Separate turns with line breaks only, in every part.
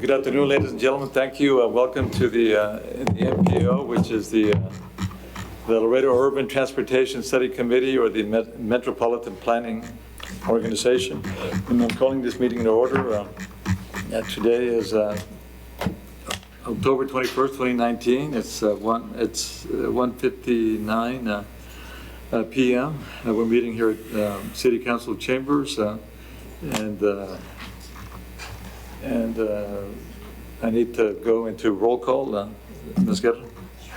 Good afternoon, ladies and gentlemen. Thank you. Welcome to the MPO, which is the Laredo Urban Transportation Study Committee, or the Metropolitan Planning Organization. And I'm calling this meeting to order. Today is October 21st, 2019. It's 1:59 p.m. We're meeting here at City Council Chambers, and I need to go into roll call. Ms. Guerra?
Sure.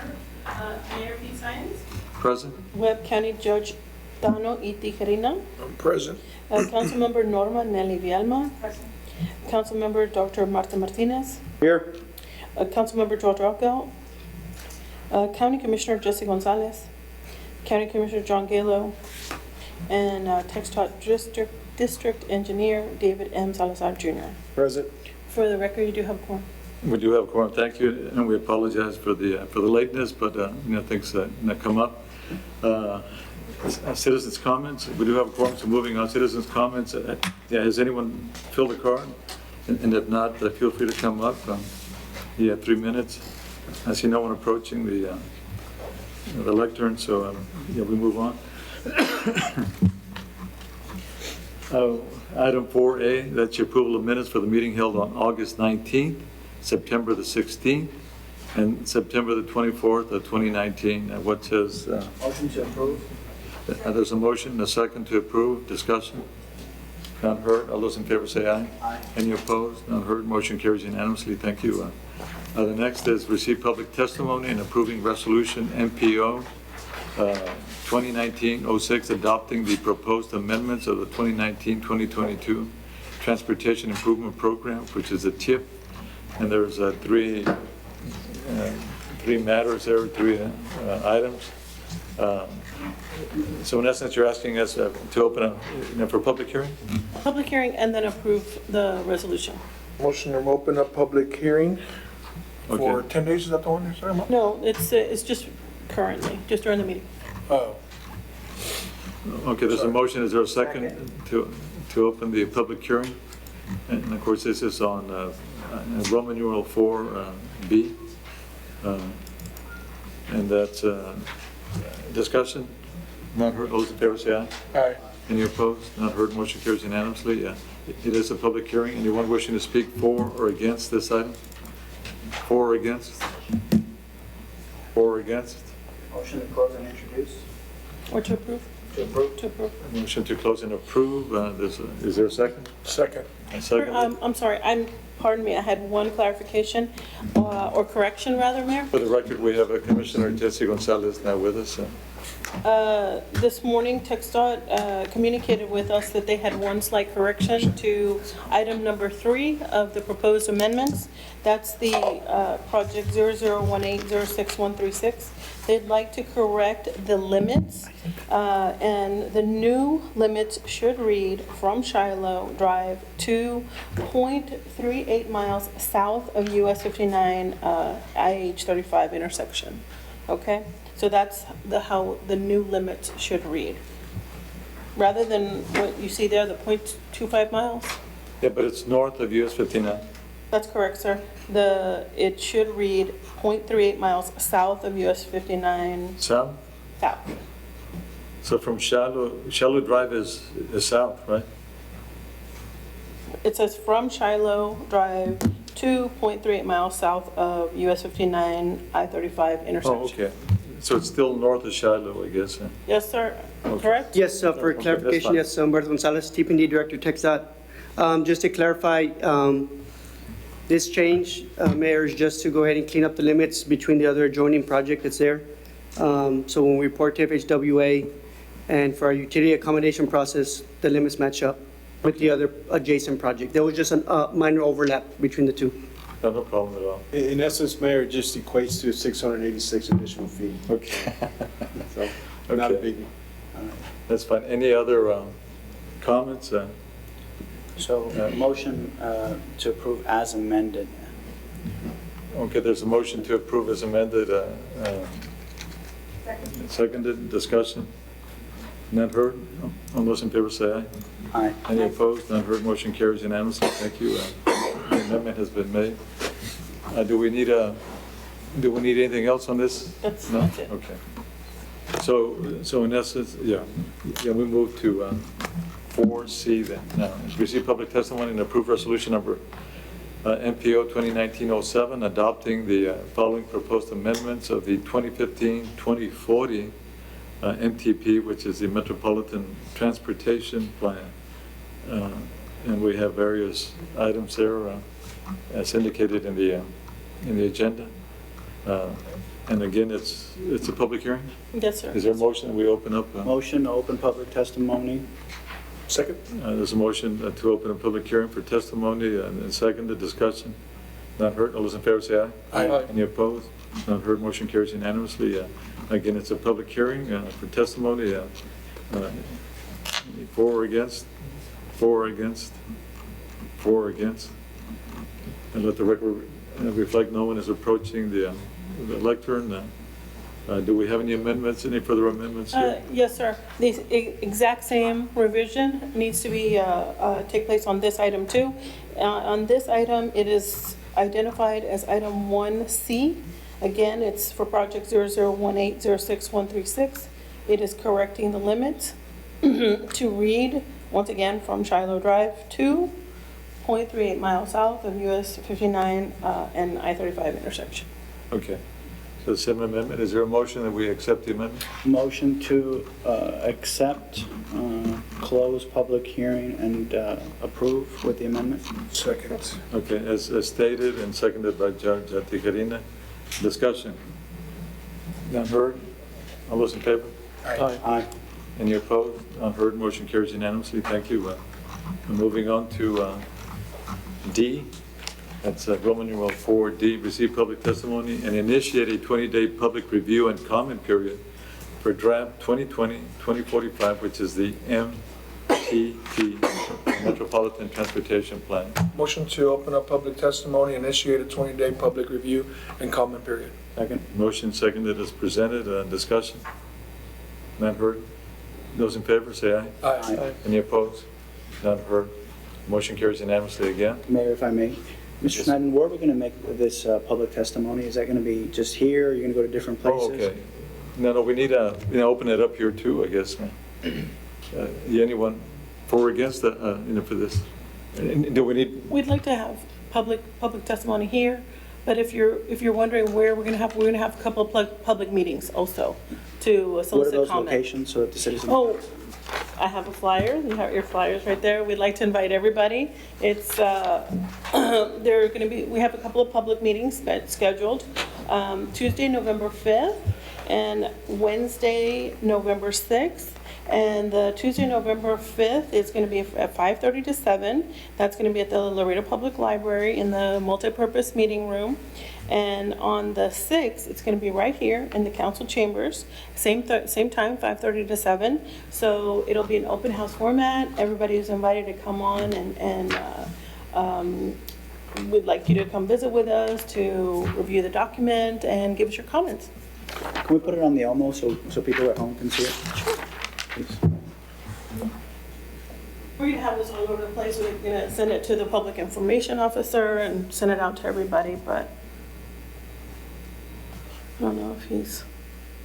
Mayor P. Science?
Present.
Webb County Judge Dano E. Tijerina.
I'm present.
Councilmember Norma Nelly Vialma.
Present.
Councilmember Dr. Marta Martinez.
Here.
Councilmember George Rockwell. County Commissioner Jesse Gonzalez. County Commissioner John Galo. And TxDOT District Engineer David M. Salazar Jr.
Present.
For the record, you do have a quorum.
We do have a quorum. Thank you, and we apologize for the lateness, but things that come up. Citizens' comments. We do have a quorum, so moving on. Citizens' comments. Has anyone filled a card? And if not, feel free to come up. You have 3 minutes. I see no one approaching the lectern, so we move on. Item 4A, that's your approval of minutes for the meeting held on August 19th, September the 16th, and September the 24th of 2019. What says?
Motion to approve.
There's a motion, a second to approve. Discussion? None heard. All those in favor say aye.
Aye.
Any opposed? None heard. Motion carries unanimously. Thank you. The next is receive public testimony and approving resolution MPO 2019-06, adopting the proposed amendments of the 2019-2022 Transportation Improvement Program, which is a TIP. And there's three matters there, three items. So in essence, you're asking us to open for public hearing?
Public hearing and then approve the resolution.
Motion to open up public hearing for
Okay.
10 days. Is that the one you're talking about?
No, it's just currently, just during the meeting.
Oh.
Okay, there's a
Sorry.
motion. Is there a second to open the public hearing? And of course, this is on Roman numeral 4B. And that's discussion. Not heard. Those in favor say aye.
Aye.
Any opposed? Not heard. Motion carries unanimously. It is a public hearing. Anyone wishing to speak for or against this item? For or against? For or against?
Motion to close and introduce.
Or to approve?
To approve.
To approve.
Motion to close and approve. Is there a second?
Second.
A second.
I'm sorry, pardon me, I had one clarification, or correction rather, Mayor.
For the record, we have Commissioner Jesse Gonzalez now with us.
This morning, TxDOT communicated with us that they had one slight correction to item number 3 of the proposed amendments. That's the project 0018-06136. They'd like to correct the limits, and the new limits should read from Shiloh Drive to 0.38 miles south of US 59 IH 35 intersection. Okay? So that's how the new limits should read. Rather than what you see there, the 0.25 miles?
Yeah, but it's north of US 59.
That's correct, sir. It should read 0.38 miles south of US 59
South?
south.
So from Shiloh Drive is south, right?
It says from Shiloh Drive to 0.38 miles south of US 59 I-35 intersection.
Oh, okay. So it's still north of Shiloh, I guess.
Yes, sir.
Okay.
Correct?
Yes, for
Okay, that's
clarification,
fine.
yes, Humberto Gonzalez, TPD Director, TxDOT. Just to clarify, this change, Mayor, is just to go ahead and clean up the limits between the other adjoining project that's there. So when we report to FHWA and for our utility accommodation process, the limits match up with the other adjacent project. There was just a minor overlap between the two.
No problem at all.
In essence, Mayor, it just equates to 686 additional feet.
Okay.
So not a
Okay.
biggie.
That's fine. Any other comments?
So, motion to approve as amended.
Okay, there's a motion to approve as amended. Seconded. Discussion? None heard? All those in favor say aye.
Aye.
Any opposed? None heard. Motion carries unanimously. Thank you. The amendment has been made. Do we need anything else on this?
That's
No?
it.
Okay. So in essence, yeah, we move to 4C then. Now, receive public testimony and approve resolution number MPO 2019-07, adopting the following proposed amendments of the 2015-2040 MTP, which is the Metropolitan Transportation Plan. And we have various items there as indicated in the agenda. And again, it's a public hearing.
Yes, sir.
Is there a motion that we open up?
Motion to open public testimony.
Second?
There's a motion to open a public hearing for testimony and second the discussion. Not heard. All those in favor say aye.
Aye.
Any opposed? Not heard. Motion carries unanimously. Again, it's a public hearing for testimony. 4 or against? 4 against? 4 against? And let the record reflect no one is approaching the lectern. Do we have any amendments, any further amendments here?
Yes, sir. The exact same revision needs to be, take place on this item too. On this item, it is identified as item 1C. Again, it's for project 001806-136. It is correcting the limits to read, once again, from Shiloh Drive to 0.38 miles south of US 59 and I-35 intersection.
Okay. So the same amendment. Is there a motion that we accept the amendment?
Motion to accept, close public hearing, and approve with the amendment.
Second.
Okay, as stated and seconded by Judge Tijerina. Discussion. None heard? All those in favor?
Aye.
Any opposed? None heard. Motion carries unanimously. Thank you. Moving on to D. That's Roman numeral 4D, receive public testimony and initiate a 20-day public review and comment period for draft 2020-2045, which is the MTP, Metropolitan Transportation Plan.
Motion to open up public testimony, initiate a 20-day public review and comment period.
Second.
Motion seconded as presented. Discussion? None heard? Those in favor, say aye.
Aye.
Any opposed? None heard. Motion carries unanimously again.
Mayor, if I may. Mr.
Yes.
Snyden, where are we going to make this public testimony? Is that going to be just here? Are you going to go to different places?
Oh, okay. No, we need to, open it up here too, I guess. Anyone for or against, for this? Do we need,
We'd like to have public testimony here, but if you're wondering where we're going to have a couple of public meetings also to
What are
solicit
those
comment.
locations so that the citizens?
Oh, I have a flyer. You have your flyers right there. We'd like to invite everybody. It's, we have a couple of public meetings scheduled, Tuesday, November 5th, and Wednesday, November 6th. And the Tuesday, November 5th is going to be at 5:30 to 7. That's going to be at the Laredo Public Library in the multipurpose meeting room. And on the 6th, it's going to be right here in the council chambers, same time, 5:30 to 7. So it'll be an open house format. Everybody is invited to come on, and we'd like you to come visit with us to review the document and give us your comments.
Can we put it on the Elmo so people at home can see it? Please.
We're going to have this all over the place. We're going to send it to the public information officer and send it out to everybody, but I don't know if he's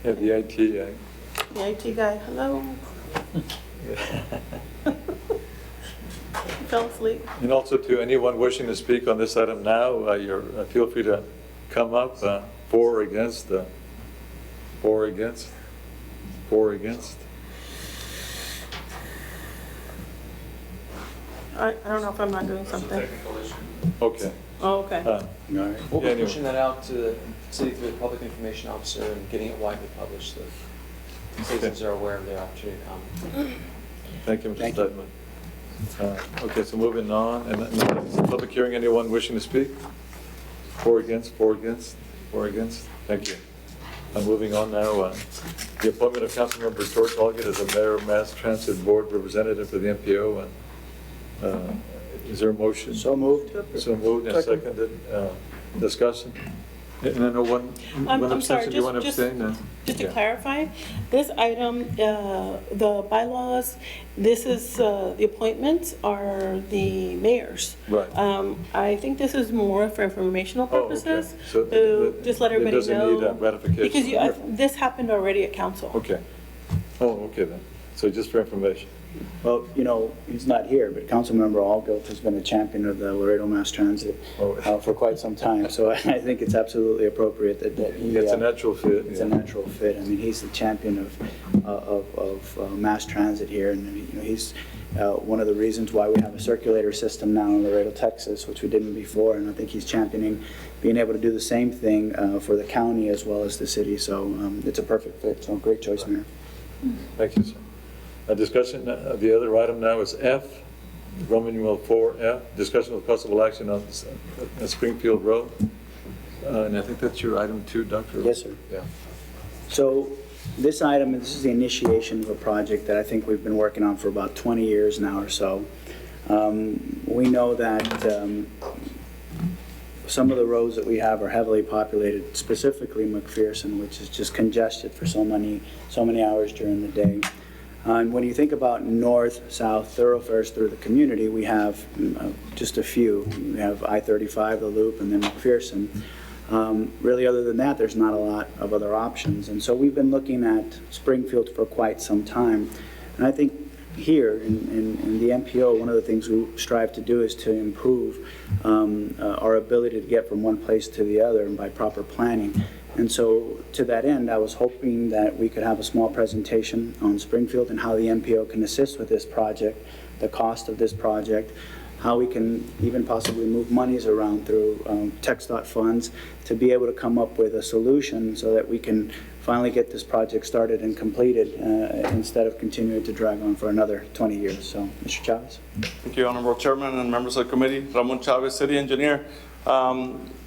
the IT?
the IT guy. Hello? He fell asleep.
And also to anyone wishing to speak on this item now, feel free to come up. For or against? For or against? For or against?
I don't know if I'm not doing something.
Okay.
Oh, okay.
All right.
We'll
Yeah,
be
anyway.
pushing that out to the city through the public information officer and getting it widely published so that citizens are aware of their opportunity to comment.
Thank you, Mr.
Thank you.
Stedman. Okay, so moving on, and public hearing, anyone wishing to speak? For or against, for or against, for or against? Thank you. Moving on now, the appointment of Councilmember George Holgate as a Mayor Mass Transit Board Representative for the MPO. Is there a motion?
So moved.
So moved and seconded. Discussion? And then one
I'm sorry,
abstention, do you want to
just-
abstain?
Just to
Yeah.
clarify, this item, the bylaws, this is, the appointments are the mayor's.
Right.
I think this is more for informational
Oh, okay.
purposes.
So
Just let
it
everybody
doesn't
know.
need ratification.
Because this happened already at council.
Okay. Oh, okay then. So just for information.
Well, you know, he's not here, but Councilmember Algilt has been a champion of the Laredo Mass Transit
Oh.
for quite some time, so I think it's absolutely appropriate that he...
It's a natural fit.
It's
yeah.
a natural fit. I mean, he's the champion of mass transit here, and you know, he's one of the reasons why we have a circulator system now in Laredo, Texas, which we didn't before, and I think he's championing being able to do the same thing for the county as well as the city, so it's a perfect fit, so great choice, Mayor.
Thank you, sir. A discussion, the other item now is F, Roman numeral 4F, discussion with possible action on Springfield Road. And I think that's your item too, Doctor?
Yes, sir.
Yeah.
So this item, this is the initiation of a project that I think we've been working on for about 20 years now or so. We know that some of the roads that we have are heavily populated, specifically McPherson, which is just congested for so many hours during the day. And when you think about north-south thoroughfares through the community, we have just a few. We have I-35, the Loop, and then McPherson. Really, other than that, there's not a lot of other options. And so we've been looking at Springfield for quite some time. And I think here in the MPO, one of the things we strive to do is to improve our ability to get from one place to the other and by proper planning. And so to that end, I was hoping that we could have a small presentation on Springfield and how the MPO can assist with this project, the cost of this project, how we can even possibly move monies around through TxDOT funds to be able to come up with a solution so that we can finally get this project started and completed instead of continuing to drag on for another 20 years. So, Mr. Chavez.
Thank you, Honorable Chairman and members of the committee. Ramon Chavez, City Engineer.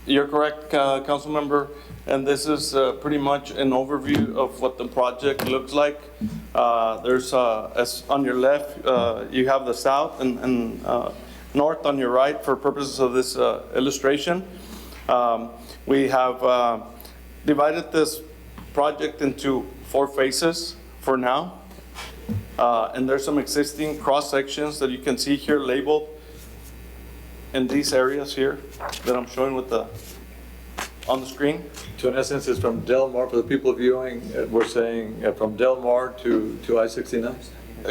You're correct, Council Member, and this is pretty much an overview of what the project looks like. There's, as on your left, you have the south and north on your right for purposes of this illustration. We have divided this project into 4 phases for now. And there's some existing cross sections that you can see here labeled in these areas here that I'm showing with on the screen.
So in essence, it's from Del Mar, for the people viewing, we're saying from Del Mar to I-69?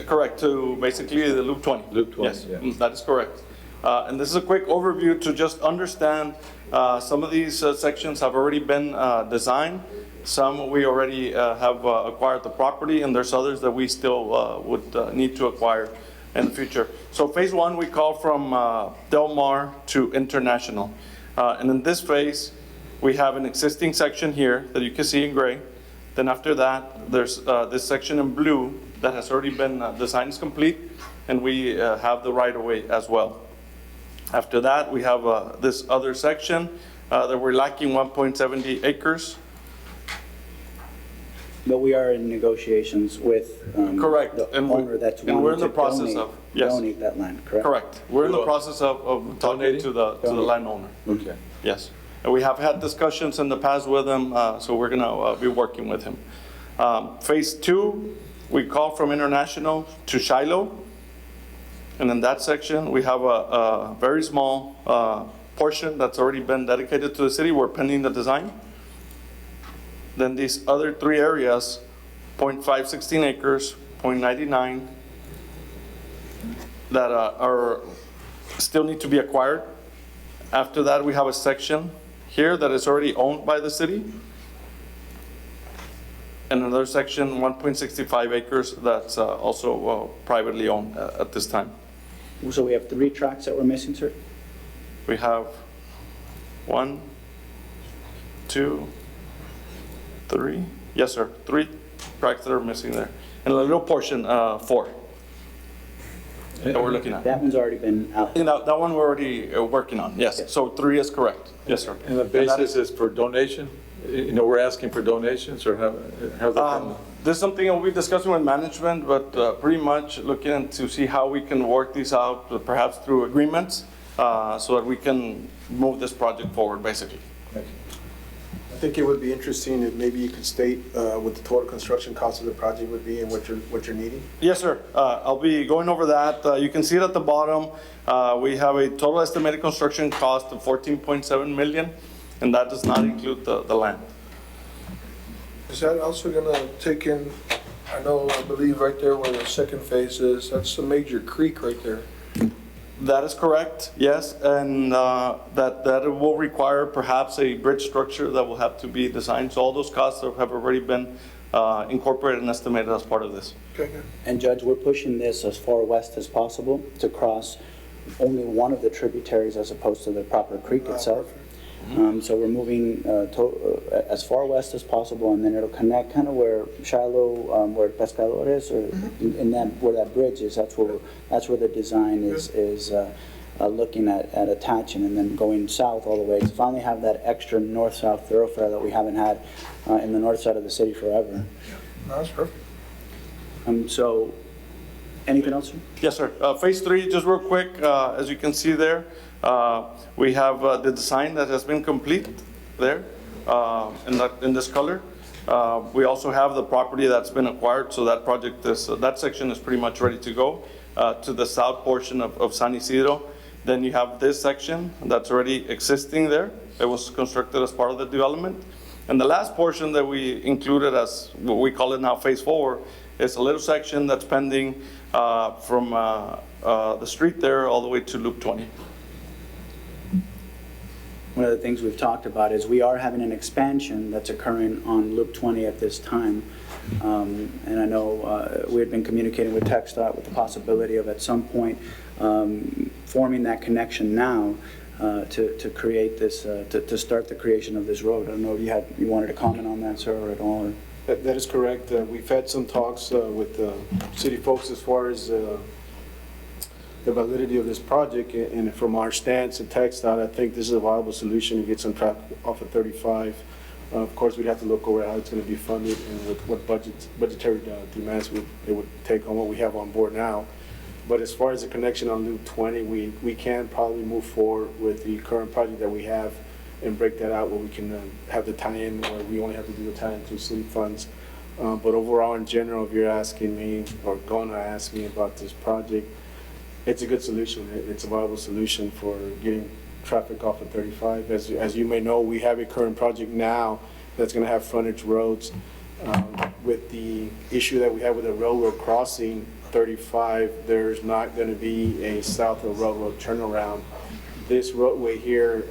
Correct, to basically the Loop 20.
Loop 20,
Yes,
yeah.
that is correct. And this is a quick overview to just understand some of these sections have already been designed. Some we already have acquired the property, and there's others that we still would need to acquire in the future. So phase 1 we call from Del Mar to International. And in this phase, we have an existing section here that you can see in gray. Then after that, there's this section in blue that has already been designed is complete, and we have the right-of-way as well. After that, we have this other section that we're lacking 1.70 acres.
But we are in negotiations with
Correct.
the
And
owner that's
we're in
wanting
the
to
process of, yes.
donate that land, correct?
Correct. We're in the process of talking
Donating?
to the landowner.
Okay.
Yes. And we have had discussions in the past with him, so we're going to be working with him. Phase 2, we call from International to Shiloh. And in that section, we have a very small portion that's already been dedicated to the city. We're pending the design. Then these other 3 areas, 0.516 acres, 0.99, that are still need to be acquired. After that, we have a section here that is already owned by the city. And another section, 1.65 acres, that's also privately owned at this time.
So we have 3 tracks that we're missing, sir?
We have 1, 2, 3. Yes, sir. 3 tracks that are missing there. And a little portion, 4, that we're looking at.
That one's already been out.
And that one we're already working on, yes. So 3 is correct. Yes, sir.
And the basis is for donation? You know, we're asking for donations, or how's that?
This is something that we'll be discussing with management, but pretty much looking to see how we can work these out, perhaps through agreements, so that we can move this project forward, basically.
think it would be interesting if maybe you could state what the total construction cost of the project would be and what you're needing.
Yes, sir. I'll be going over that. You can see it at the bottom. We have a total estimated construction cost of 14.7 million, and that does not include the land.
Is that also gonna take in, I believe right there where the second phase is, that's a major creek right there.
That is correct, yes, and that it will require perhaps a bridge structure that will have to be designed. So all those costs have already been incorporated and estimated as part of this.
Okay, good.
And Judge, we're pushing this as far west as possible to cross only one of the tributaries as opposed to the proper creek itself. So we're moving as far west as possible, and then it'll connect kind of where Shiloh, where Pescador is, or in that where that bridge is. That's where the design is looking at attaching, and then going south all the way to finally have that extra north-south thoroughfare that we haven't had in the north side of the city forever.
No, that's perfect.
So, anything else, sir?
Yes, sir. Phase 3, just real quick, as you can see there, we have the design that has been complete there in this color. We also have the property that's been acquired, so that project that section is pretty much ready to go to the south portion of San Isidro. Then you have this section that's already existing there. It was constructed as part of the development. And the last portion that we included as what we call it now Phase 4 is a little section that's pending from the street there all the way to Loop 20.
One of the things we've talked about is we are having an expansion that's occurring on Loop 20 at this time. And I know we had been communicating with TxDOT with the possibility of at some point forming that connection now to create this, to start the creation of this road. I don't know if you wanted to comment on that, sir, or at all.
That is correct. We've had some talks with city folks as far as the validity of this project, and from our stance at TxDOT, I think this is a viable solution to get some traffic off of 35. Of course, we'd have to look over how it's going to be funded and with what budgetary demands it would take on what we have on board now. But as far as the connection on Loop 20, we can probably move forward with the current project that we have and break that out where we can have the tie-in, where we only have to do the tie-in through city funds. But overall, in general, if you're asking me or going to ask me about this project, it's a good solution. It's a viable solution for getting traffic off of 35. As you may know, we have a current project now that's going to have frontage roads. With the issue that we have with the railroad crossing 35, there's not going to be a south of railroad turnaround. This roadway here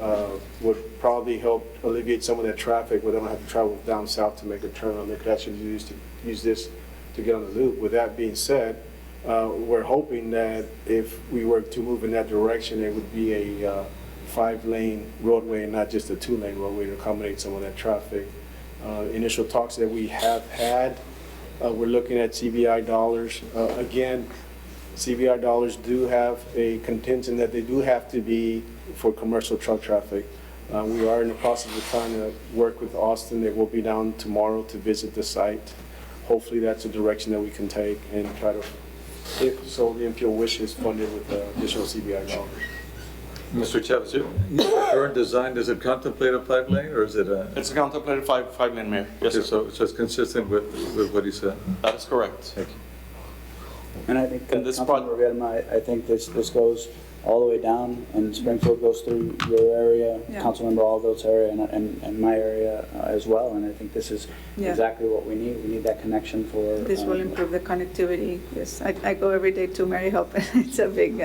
would probably help alleviate some of that traffic where they don't have to travel down south to make a turn on. They could actually use this to get on the loop. With that being said, we're hoping that if we were to move in that direction, it would be a 5-lane roadway and not just a 2-lane roadway to accommodate some of that traffic. Initial talks that we have had, we're looking at CBI dollars. Again, CBI dollars do have a contingent that they do have to be for commercial truck traffic. We are in the process of trying to work with Austin. They will be down tomorrow to visit the site. Hopefully that's a direction that we can take and try to, if so the MPO wishes, fund it with additional CBI dollars.
Mr. Chavez, your current design, does it contemplate a 5-lane or is it a?
It's a contemplated 5-lane, Mayor. Yes,
Okay,
sir.
so it's consistent with what he said.
That is correct.
Thank you.
And I think,
And this
Councilmember Riedma, I think this goes all the way down, and Springfield goes through your area,
Yeah.
Councilmember Aldo's area, and my area as well. And I think this is
Yeah.
exactly what we need. We need that connection for.
This will improve the connectivity. Yes, I go every day to Mary Hope. It's a big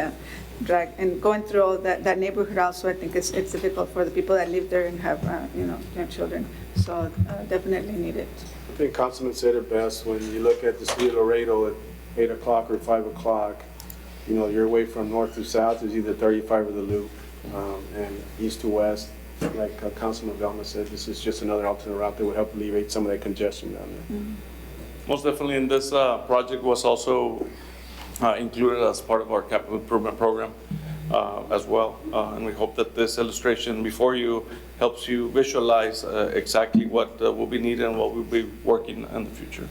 drag. And going through all that neighborhood also, I think it's difficult for the people that live there and have, young children. So definitely need it.
I think Councilman said it best. When you look at the city of Laredo at 8 o'clock or 5 o'clock, your way from north to south is either 35 or the loop, and east to west. Like Councilman Velma said, this is just another alternate route that would help alleviate some of that congestion down there.
Most definitely, and this project was also included as part of our capital improvement program as well. And we hope that this illustration before you helps you visualize exactly what will be needed and what we'll be working in the future.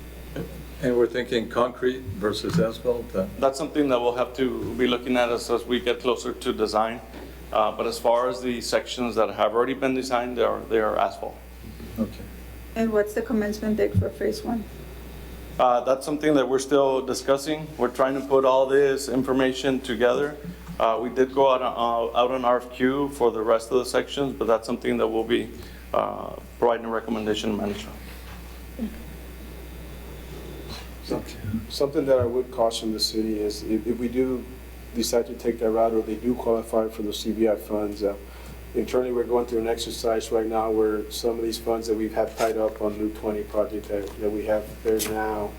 And we're thinking concrete versus asphalt?
That's something that we'll have to be looking at as we get closer to design. But as far as the sections that have already been designed, they are asphalt.
Okay.
And what's the commencement date for phase one?
That's something that we're still discussing. We're trying to put all this information together. We did go out on RFQ for the rest of the sections, but that's something that we'll be providing a recommendation to management.
Something that I would caution the city is if we do decide to take that route or they do qualify for the CBI funds, internally we're going through an exercise right now where some of these funds that we've had tied up on Loop 20 project that we have there now,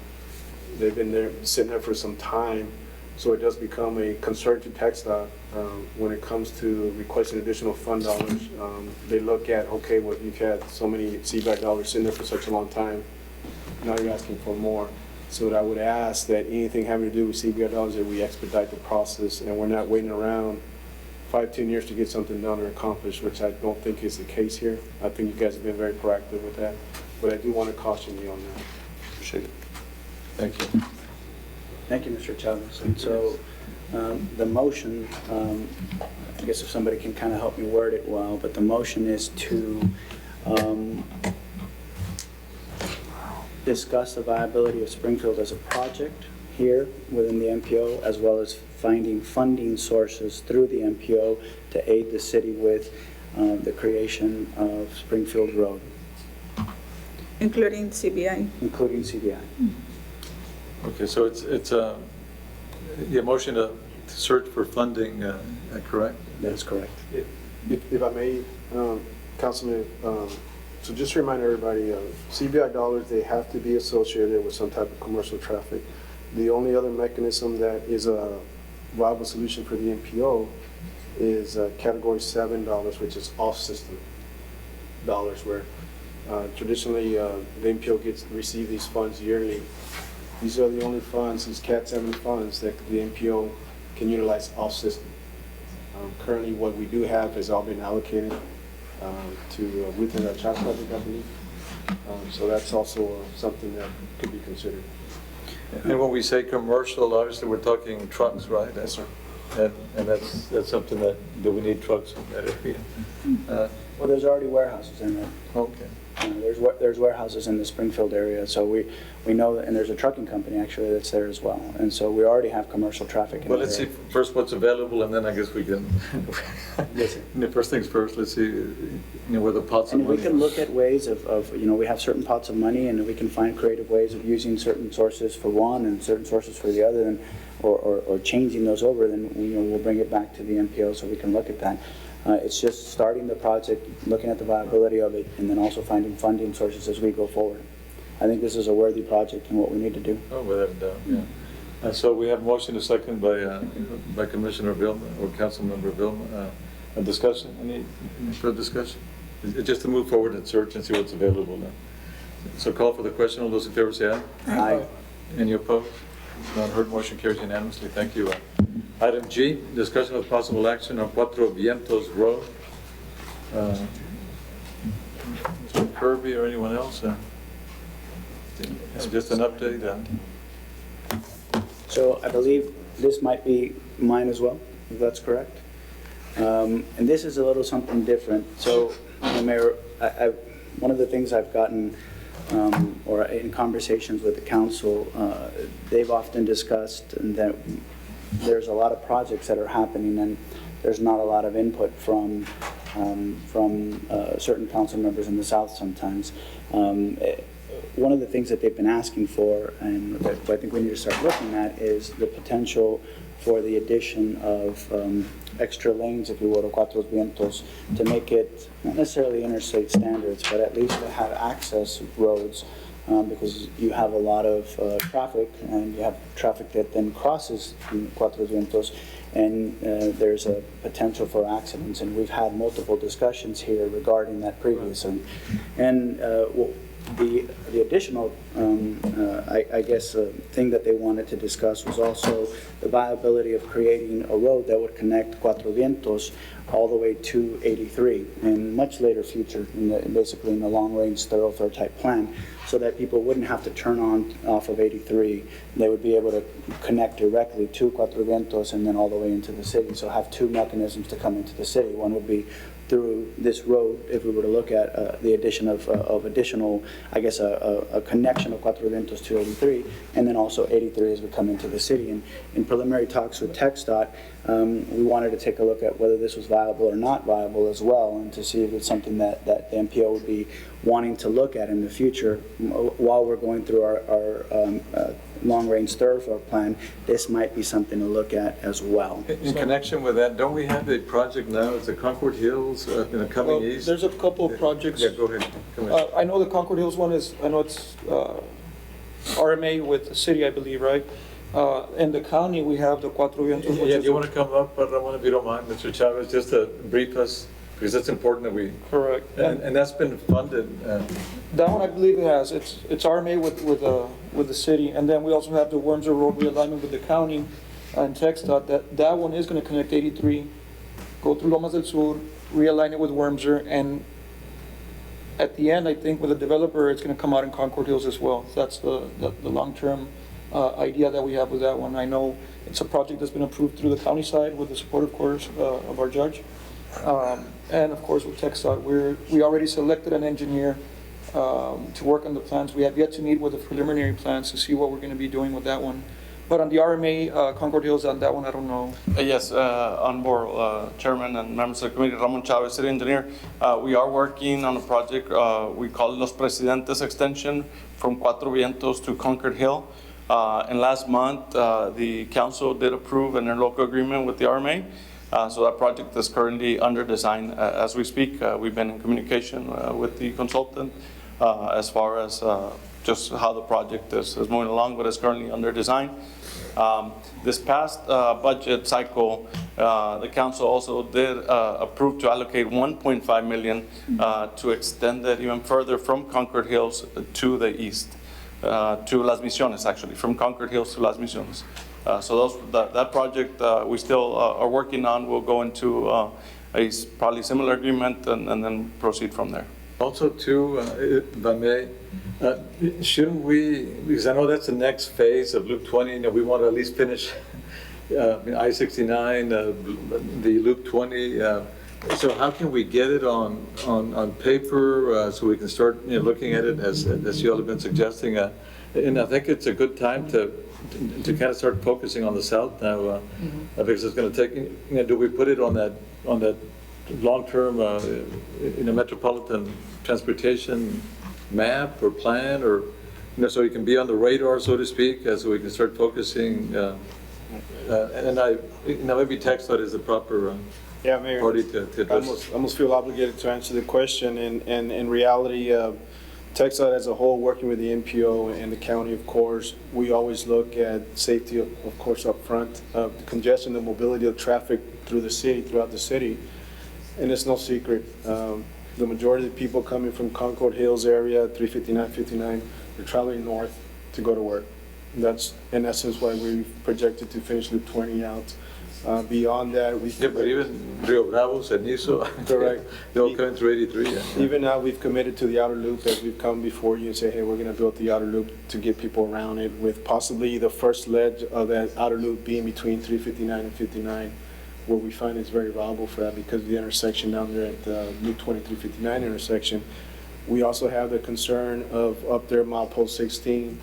they've been there, sitting there for some time. So it does become a concern to TxDOT when it comes to requesting additional fund dollars. They look at, okay, well, you've had so many CBI dollars sitting there for such a long time. Now you're asking for more. So I would ask that anything having to do with CBI dollars, that we expedite the process and we're not waiting around 5-10 years to get something done or accomplished, which I don't think is the case here. I think you guys have been very proactive with that, but I do want to caution you on that.
Appreciate it. Thank you.
Thank you, Mr. Chavez. And so the motion, I guess if somebody can kind of help me word it well, but the motion is to discuss the viability of Springfield as a project here within the MPO, as well as finding funding sources through the MPO to aid the city with the creation of Springfield Road,
Including CBI?
including CBI.
Okay, so it's a motion to search for funding, correct?
That's correct.
If I may, Councilman, so just to remind everybody, CBI dollars, they have to be associated with some type of commercial traffic. The only other mechanism that is a viable solution for the MPO is Category 7 dollars, which is off-system dollars, where traditionally the MPO receive these funds yearly. These are the only funds, these Cat 7 funds, that the MPO can utilize off-system. Currently, what we do have has all been allocated to within our child project, I believe. So that's also something that could be considered.
And when we say commercial, obviously we're talking trucks, right?
Yes, sir.
And that's something that we need trucks in that area.
Well, there's already warehouses in there.
Okay.
There's warehouses in the Springfield area, so we know that, and there's a trucking company actually that's there as well, and so we already have commercial traffic in
Well,
there.
let's see first what's available, and then I guess we can.
Yes, sir.
First things first. Let's see, where the pots of
And we
money.
can look at ways of, we have certain pots of money, and we can find creative ways of using certain sources for one and certain sources for the other, and or changing those over. Then we'll bring it back to the MPO so we can look at that. It's just starting the project, looking at the viability of it, and then also finding funding sources as we go forward. I think this is a worthy project and what we need to do.
Oh, without a doubt, yeah. And so we have motion to second by Commissioner Vilma or Councilmember Vilma. A discussion? Any further discussion? It's just to move forward and search and see what's available now. So call for the question. All those in favor say aye.
Aye.
Any opposed? None heard. Motion carries unanimously. Thank you. Item G, discussion of possible action on Cuatro Vientos Road. Mr. Kirby or anyone else? Just an update.
So I believe this might be mine as well, if that's correct. And this is a little something different. So, Mayor, one of the things I've gotten, or in conversations with the council, they've often discussed that there's a lot of projects that are happening and there's not a lot of input from certain council members in the South sometimes. One of the things that they've been asking for, and that I think we need to start looking at, is the potential for the addition of extra lanes, if you will, to Cuatro Vientos, to make it not necessarily interstate standards, but at least to have access roads, because you have a lot of traffic, and you have traffic that then crosses Cuatro Vientos, and there's a potential for accidents. And we've had multiple discussions here regarding that previously. And the additional I guess a thing that they wanted to discuss was also the viability of creating a road that would connect Cuatro Vientos all the way to 83 in much later future, basically in the long-range thoroughfare type plan, so that people wouldn't have to turn on off of 83. They would be able to connect directly to Cuatro Vientos and then all the way into the city. So have two mechanisms to come into the city. One would be through this road, if we were to look at the addition of additional, I guess, a connection of Cuatro Vientos to 83, and then also 83 as we come into the city. And in preliminary talks with TxDOT, we wanted to take a look at whether this was viable or not viable as well, and to see if it's something that the MPO would be wanting to look at in the future while we're going through our long-range thoroughfare plan. This might be something to look at as well.
In connection with that, don't we have a project now, it's the Concord Hills, coming
Well,
east?
there's a couple of projects.
Yeah, go ahead. Commissioner.
I know the Concord Hills one is, I know it's RMA with the city, I believe, right? In the county, we have the Cuatro Vientos. which
Yeah,
is-
do you want to come up, Ramon, if you don't mind, Mr. Chavez, just to brief us, because it's important that we,
Correct.
and that's been funded.
That one I believe it has. It's RMA with the city, and then we also have the Wormser Road realignment with the county and TxDOT. That one is going to connect 83, go through Lomas del Sur, realign it with Wormser, and at the end, I think with the developer, it's going to come out in Concord Hills as well. That's the long-term idea that we have with that one. I know it's a project that's been approved through the county side with the support, of course, of our judge. And of course with TxDOT, we already selected an engineer to work on the plans. We have yet to meet with the preliminary plans to see what we're going to be doing with that one. But on the RMA, Concord Hills, on that one, I don't know.
Yes, on board, Chairman and members of the committee, Ramon Chavez, City Engineer. We are working on a project, we call it Los Presidentes Extension from Cuatro Vientos to Concord Hill. And last month, the council did approve an interlocal agreement with the RMA. So that project is currently under design as we speak. We've been in communication with the consultant as far as just how the project is moving along, but it's currently under design. This past budget cycle, the council also did approve to allocate 1.5 million to extend it even further from Concord Hills to the east, to Las Misiones, actually, from Concord Hills to Las Misiones. So that project we still are working on will go into a probably similar agreement and then proceed from there.
Also too, if I may, shouldn't we, because I know that's the next phase of Loop 20, we want to at least finish I-69, the Loop 20. So how can we get it on paper so we can start looking at it as you all have been suggesting? And I think it's a good time to kind of start focusing on the south now, because it's going to take. Do we put it on that long-term metropolitan transportation map or plan, or so it can be on the radar, so to speak, so we can start focusing? And maybe TxDOT is the proper
Yeah, Mayor,
party to
I
address.
almost feel obligated to answer the question, and in reality, TxDOT as a whole, working with the MPO and the county, of course, we always look at safety, of course, up front, the congestion, the mobility of traffic through the city, throughout the city, and it's no secret. The majority of the people coming from Concord Hills area, 359, 59, they're traveling north to go to work. That's in essence why we projected to finish Loop 20 out. Beyond that, we...
Yeah, but even Rio Bravo, Cenizo,
Correct.
they're all coming through 83. Yeah.
Even now, we've committed to the outer loop as we've come before you and say, hey, we're going to build the outer loop to get people around it, with possibly the first ledge of that outer loop being between 359 and 59, where we find it's very viable for that because of the intersection down there at the Loop 2359 intersection. We also have the concern of up there, milepost 16,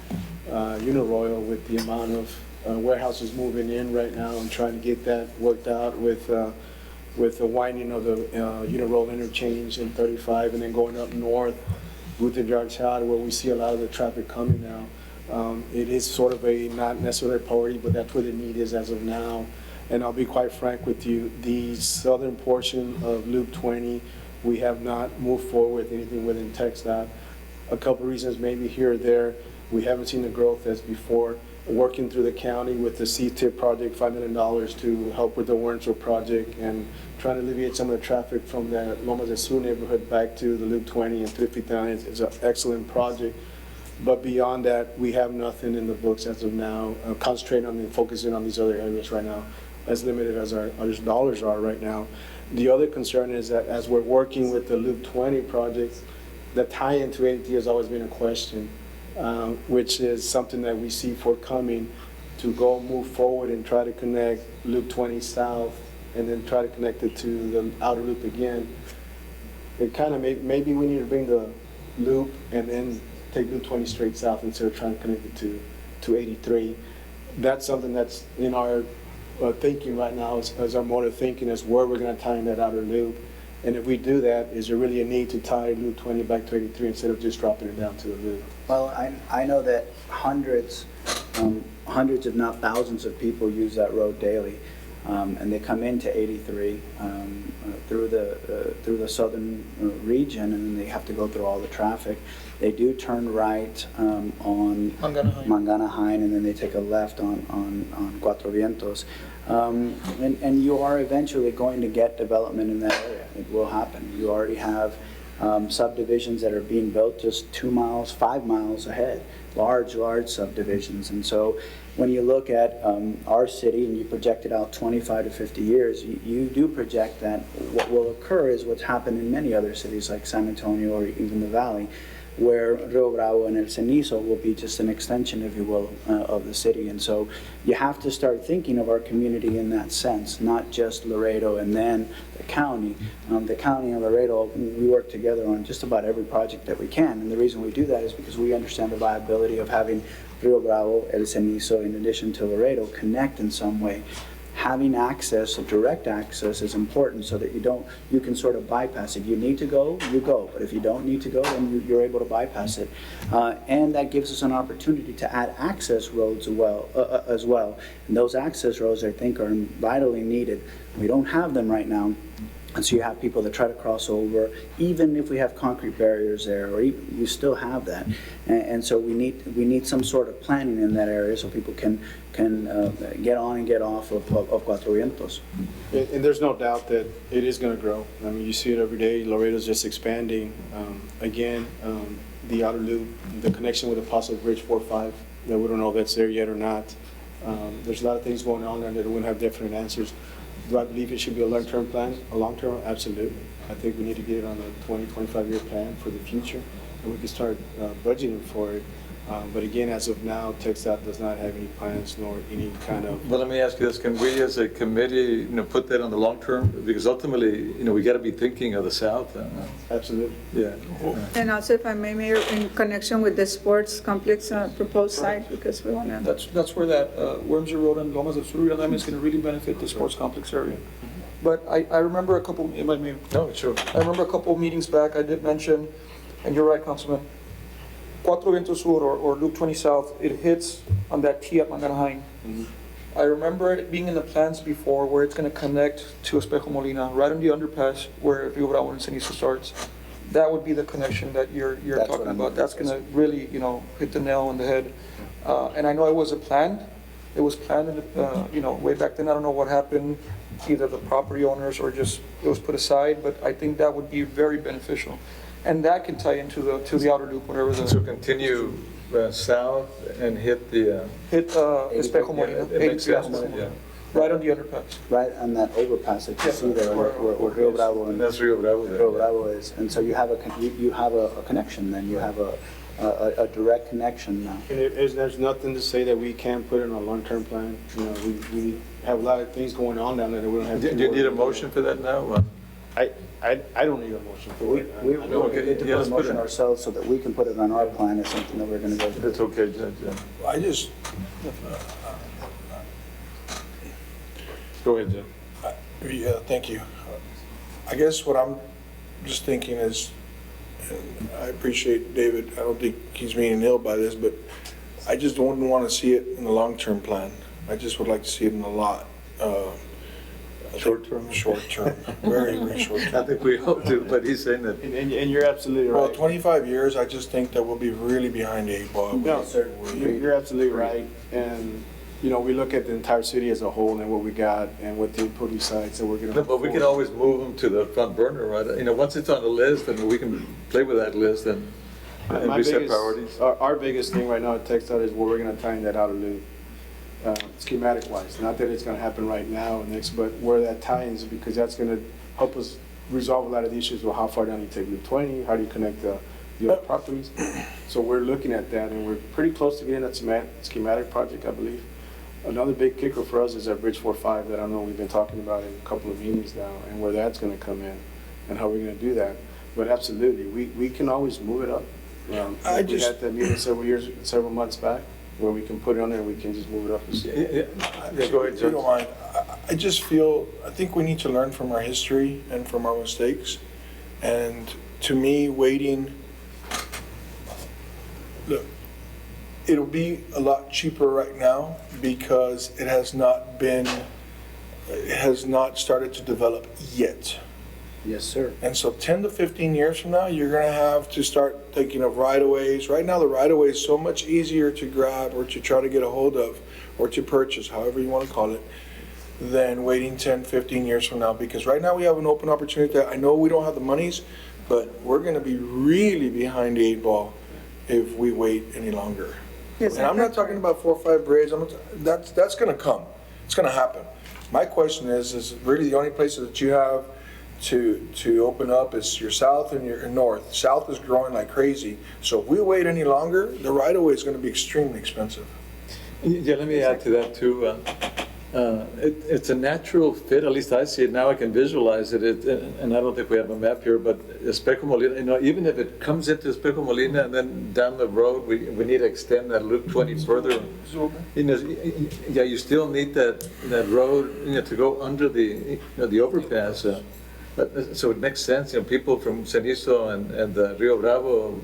Uniroyal, with the amount of warehouses moving in right now and trying to get that worked out with the winding of the Uniroyal interchange in 35 and then going up north, Gutenberg-Chad, where we see a lot of the traffic coming now. It is sort of a not necessarily priority, but that's where the need is as of now. And I'll be quite frank with you, the southern portion of Loop 20, we have not moved forward with anything within TxDOT. A couple of reasons, maybe here or there. We haven't seen the growth as before. Working through the county with the C-TIP project, $5 million to help with the Warrensville project and trying to alleviate some of the traffic from the Lomas del Sur neighborhood back to the Loop 20 and 359 is an excellent project. But beyond that, we have nothing in the books as of now, concentrating on and focusing on these other areas right now, as limited as our dollars are right now. The other concern is that as we're working with the Loop 20 project, the tie-in to 83 has always been a question, which is something that we see forthcoming to go move forward and try to connect Loop 20 south and then try to connect it to the outer loop again. It kind of maybe we need to bring the loop and then take Loop 20 straight south instead of trying to connect it to 83. That's something that's in our thinking right now as our mode of thinking is where we're going to tie in that outer loop. And if we do that, is there really a need to tie Loop 20 back to 83 instead of just dropping it down to the loop?
Well, I know that hundreds if not thousands of people use that road daily. And they come into 83 through the southern region, and then they have to go through all the traffic. They do turn right on Manganahain, and then they take a left on Cuatro Vientos. And you are eventually going to get development in that area. It will happen. You already have subdivisions that are being built just 2 miles, 5 miles ahead, large subdivisions. And so when you look at our city and you project it out 25 to 50 years, you do project that what will occur is what's happened in many other cities like San Antonio or even the Valley, where Rio Bravo and El Cenizo will be just an extension, if you will, of the city. And so you have to start thinking of our community in that sense, not just Laredo and then the county. The county and Laredo, we work together on just about every project that we can. And the reason we do that is because we understand the viability of having Rio Bravo, El Cenizo, in addition to Laredo, connect in some way. Having access, direct access, is important so that you can sort of bypass. If you need to go, you go. But if you don't need to go, then you're able to bypass it. And that gives us an opportunity to add access roads as well. And those access roads, I think, are vitally needed. We don't have them right now. And so you have people that try to cross over, even if we have concrete barriers there, or even, you still have that. And so we need some sort of planning in that area so people can get on and get off of Cuatro Vientos.
And there's no doubt that it is going to grow. I mean, you see it every day. Laredo's just expanding. Again, the outer loop, the connection with the possible Bridge 4-5, that we don't know if that's there yet or not. There's a lot of things going on there that we wouldn't have definite answers. Do I believe it should be a long-term plan? A long-term, absolutely. I think we need to get it on a 20, 25-year plan for the future, and we can start budgeting for it. But again, as of now, TxDOT does not have any plans nor any kind of...
Well, let me ask you this. Can we as a committee, put that on the long term? Because ultimately, we got to be thinking of the South.
Absolutely.
Yeah.
And also, if I may, Mayor, in connection with the sports complex proposed site, because we want to...
That's where that Wormser Road and Lomas del Sur is going to really benefit the sports complex area. But I remember a couple, if I may.
No, sure.
I remember a couple of meetings back, I did mention, and you're right, Councilman, Cuatro Vientos Sur or Loop 20 South, it hits on that T at Manganahain. I remember it being in the plans before where it's going to connect to Espejo Molina, right on the underpass where Rio Bravo and Cenizo starts. That would be the connection that you're talking about. That's going to really, hit the nail on the head. And I know it was planned. It was planned, way back then. I don't know what happened, either the property owners or just it was put aside. But I think that would be very beneficial. And that can tie into the outer loop, whatever the...
So continue south and hit the...
Espejo Molina.
Yeah.
Right on the underpass.
Right on that overpass that you see there where Rio Bravo and
That's Rio Bravo there.
Rio Bravo is. And so you have a connection then. You have a direct connection now.
And there's nothing to say that we can't put it in a long-term plan. We have a lot of things going on down there that we don't have to
Do you need a motion for that now?
I don't need a motion for it.
We need to put a motion ourselves so that we can put it on our plan as something that we're going to go through.
It's okay, Judge.
I just,
Go ahead, Judge.
yeah, thank you. I guess what I'm just thinking is, and I appreciate David, I don't think he's meaning ill by this, but I just wouldn't want to see it in the long-term plan. I just would like to see it in a lot.
Short term?
Short term, very, very short term.
I think we hope to, but he's saying that.
And you're absolutely right.
Well, 25 years, I just think that we'll be really behind the 8 ball.
No, sir, you're absolutely right. And, we look at the entire city as a whole and what we got and what the input sites that we're going to...
But we can always move them to the front burner, right? Once it's on the list, and we can play with that list, and and we set priorities.
Our biggest thing right now at TxDOT is where we're gonna tie that outer loop, schematic wise. Not that it's gonna happen right now and next, but where that ties, because that's gonna help us resolve a lot of the issues with how far down you take Loop 20, how do you connect the other properties. So we're looking at that, and we're pretty close to getting that schematic project, I believe. Another big kicker for us is that Bridge 45 that I know we've been talking about in a couple of meetings now, and where that's gonna come in, and how we're gonna do that. But absolutely, we can always move it up. We had that meeting several months back, where we can put it on there and we can just move it up.
Go ahead,
If you don't
Judge.
mind, I think we need to learn from our history and from our mistakes. And to me, waiting, look, it'll be a lot cheaper right now because it has not started to develop yet.
Yes, sir.
And so 10 to 15 years from now, you're gonna have to start thinking of right-of-ways. Right now, the right-of-way is so much easier to grab or to try to get a hold of or to purchase, however you wanna call it, than waiting 10, 15 years from now. Because right now, we have an open opportunity that I know we don't have the monies, but we're gonna be really behind the 8 ball if we wait any longer.
Yes,
And I'm not talking about 4 or 5 bridges, that's gonna come, it's gonna happen. My question is really the only places that you have to open up is your south and your north. South is growing like crazy, so if we wait any longer, the right-of-way is gonna be extremely expensive.
Yeah, let me add to that too. It's a natural fit, at least I see it now, I can visualize it, and I don't think we have a map here, but Espejo Molina, even if it comes into Espejo Molina and then down the road, we need to extend that Loop 20 further. Yeah, you still need that road, to go under the overpass. So it makes sense, people from Cenizo and Rio Bravo,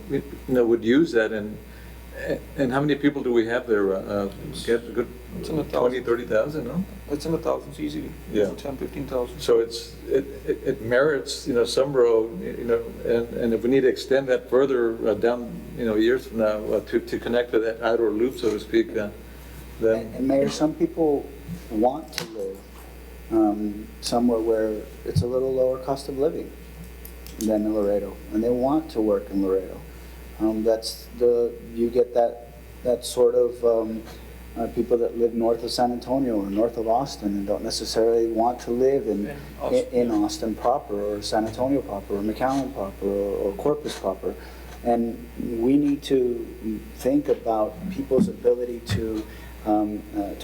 would use that, and how many people do we have there? Get a good
It's in the
20,
thousands.
30,000, no?
It's in the thousands easily.
Yeah.
10, 15,000.
So it merits, some road, and if we need to extend that further down, years from now, to connect to that outer loop, so to speak, then.
And Mayor, some people want to live somewhere where it's a little lower cost of living than in Laredo, and they want to work in Laredo. You get that sort of people that live north of San Antonio or north of Austin and don't necessarily want to live in Austin proper or San Antonio proper or McAllen proper or Corpus proper. And we need to think about people's ability to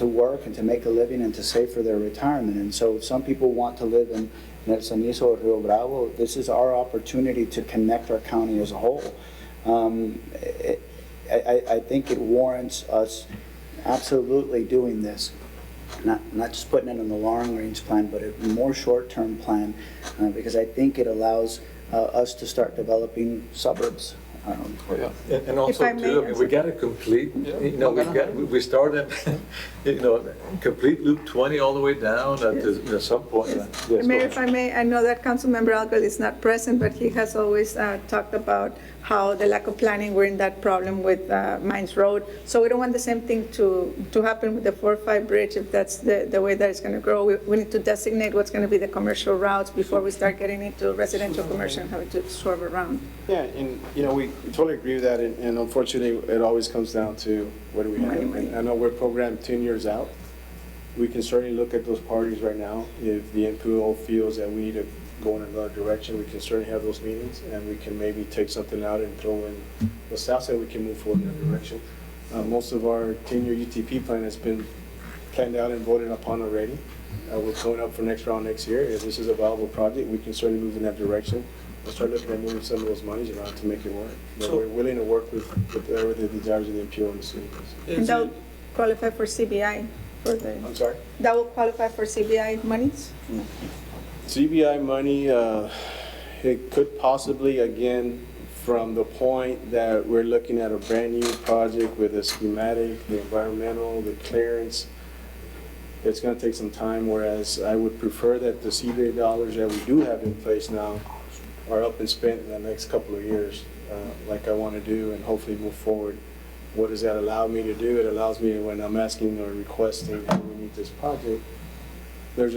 work and to make a living and to save for their retirement. And so if some people want to live in El Cenizo or Rio Bravo, this is our opportunity to connect our county as a whole. I think it warrants us absolutely doing this, not just putting it in the long-range plan, but a more short-term plan, because I think it allows us to start developing suburbs.
And also
I may,
too, we got to complete, we started, complete Loop 20 all the way down at some point. Yes, go
Mayor,
ahead.
if I may, I know that Councilmember Algal is not present, but he has always talked about how the lack of planning, we're in that problem with Mines Road. So we don't want the same thing to happen with the 405 bridge if that's the way that it's going to grow. We need to designate what's going to be the commercial routes before we start getting into residential commercial and having to swerve around.
Yeah, and, we totally agree with that, and unfortunately, it always comes down to what do we have? And I know we're programmed 10 years out. We can certainly look at those parties right now. If the MPO feels that we need to go in another direction, we can certainly have those meetings, and we can maybe take something out and throw in the south side, we can move forward in that direction. Most of our 10-year UTP plan has been planned out and voted upon already. We're going up for next round next year. If this is a viable project, we can certainly move in that direction. We'll start looking at moving some of those monies around to make it work. But we're willing to work with whatever the desires of the MPO and the city is.
And that will qualify for CBI?
I'm sorry?
That will qualify for CBI monies?
CBI money, it could possibly, again, from the point that we're looking at a brand-new project with a schematic, the environmental, the clearance, it's going to take some time, whereas I would prefer that the CBI dollars that we do have in place now are up and spent in the next couple of years, like I want to do, and hopefully move forward. What does that allow me to do? It allows me, when I'm asking or requesting that we meet this project, there's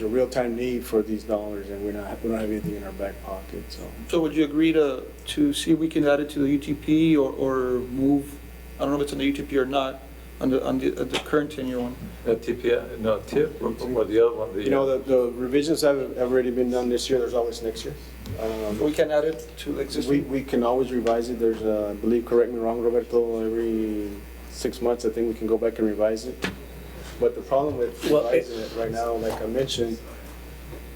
a real-time need for these dollars, and we don't have anything in our back pocket, so.
So would you agree to see if we can add it to the UTP or move, I don't know if it's on the UTP or not, on the current 10-year one?
TP, no, TIP, or the other one?
You know, the revisions have already been done this year, there's always next year.
We can add it to the existing?
We can always revise it, there's, I believe, correct me wrong, Roberto, every 6 months, I think we can go back and revise it. But the problem with revising it right now, like I mentioned,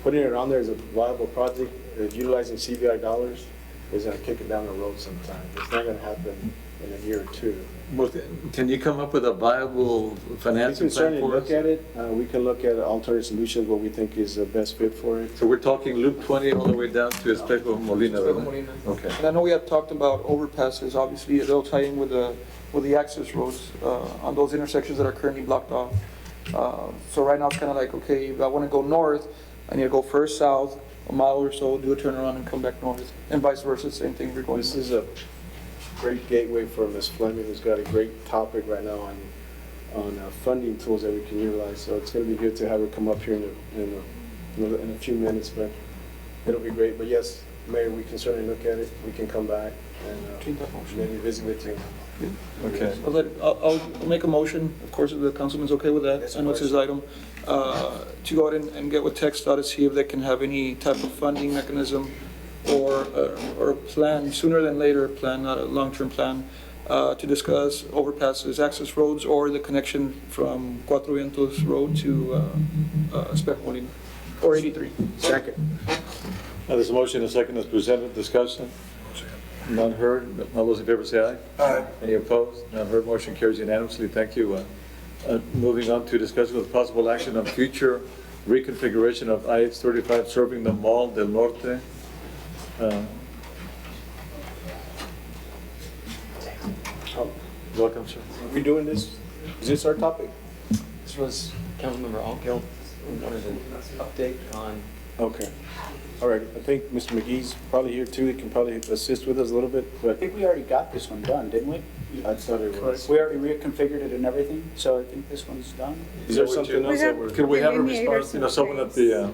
putting it on there as a viable project, utilizing CBI dollars, is gonna kick it down the road sometime. It's not gonna happen in a year or two.
Well, can you come up with a viable
We
financing
can
plan
certainly
for us?
look at it, we can look at alternative solutions, what we think is the best fit for it.
So we're talking Loop 20 all the way down to Espejo Molina,
Espejo
right?
Molina.
Okay.
And I know we have talked about overpasses, obviously, they'll tie in with the access roads on those intersections that are currently blocked off. So right now, it's kind of like, okay, if I want to go north, I need to go first south, a mile or so, do a turnaround and come back north, and vice versa, same thing, we're going.
This is a great gateway for Ms. Fleming, who's got a great topic right now on funding tools that we can utilize. So it's going to be good to have her come up here in a few minutes, but it'll be great. But yes, Mayor, we can certainly look at it. We can come back and maybe visit with you.
Okay.
I'll make a motion, of course, if the councilman's okay with that,
Yes,
I know it's his item, to go ahead and get with TxDOT to see if they can have any type of funding mechanism or a plan, sooner than later plan, not a long-term plan, to discuss overpasses, access roads, or the connection from Cuatro Vientos Road to Espejo Molina, or 83.
Second.
Now, there's a motion and a second as presented, discussion. None heard, all those in favor say aye.
Aye.
Any opposed? None heard, motion carries unanimously, thank you. Moving on to discussion with possible action on future reconfiguration of IH-35 serving the Mall del Norte. Welcome, sir.
Are we doing this? Is this our topic?
This was Councilmember Alkill, who wanted an update on.
Okay. All right. I think Mr. McGee's probably here too. He can probably assist with us a little bit,
I
but
think we already got this one done, didn't we?
I thought it was.
We already reconfigured it and everything, so I think this one's done.
Is there something else that we're?
Could we have a
Delineators
response,
in
someone at the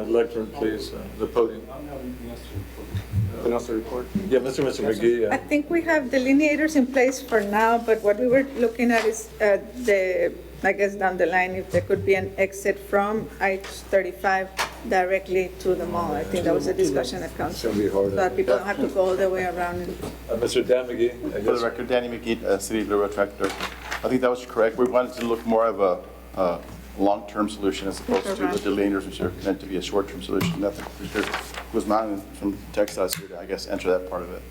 lectern, please, the podium?
Anything else to report?
Yeah, Mr.
I
McGee,
think we have delineators in place for now, but what we were looking at is I guess down the line, if there could be an exit from I-35 directly to the mall. I think that was a discussion at council.
It's gonna be hard.
So that people don't have to go all the way around.
Mr. Dan McGee, I
For the
guess.
record, Danny McGee, City of Railroad Tractor. I think that was correct. We wanted to look more of a long-term solution as opposed to the delineators, which are meant to be a short-term solution. Nothing, Mr. Guzman from Texas here to, I guess, answer that part of it.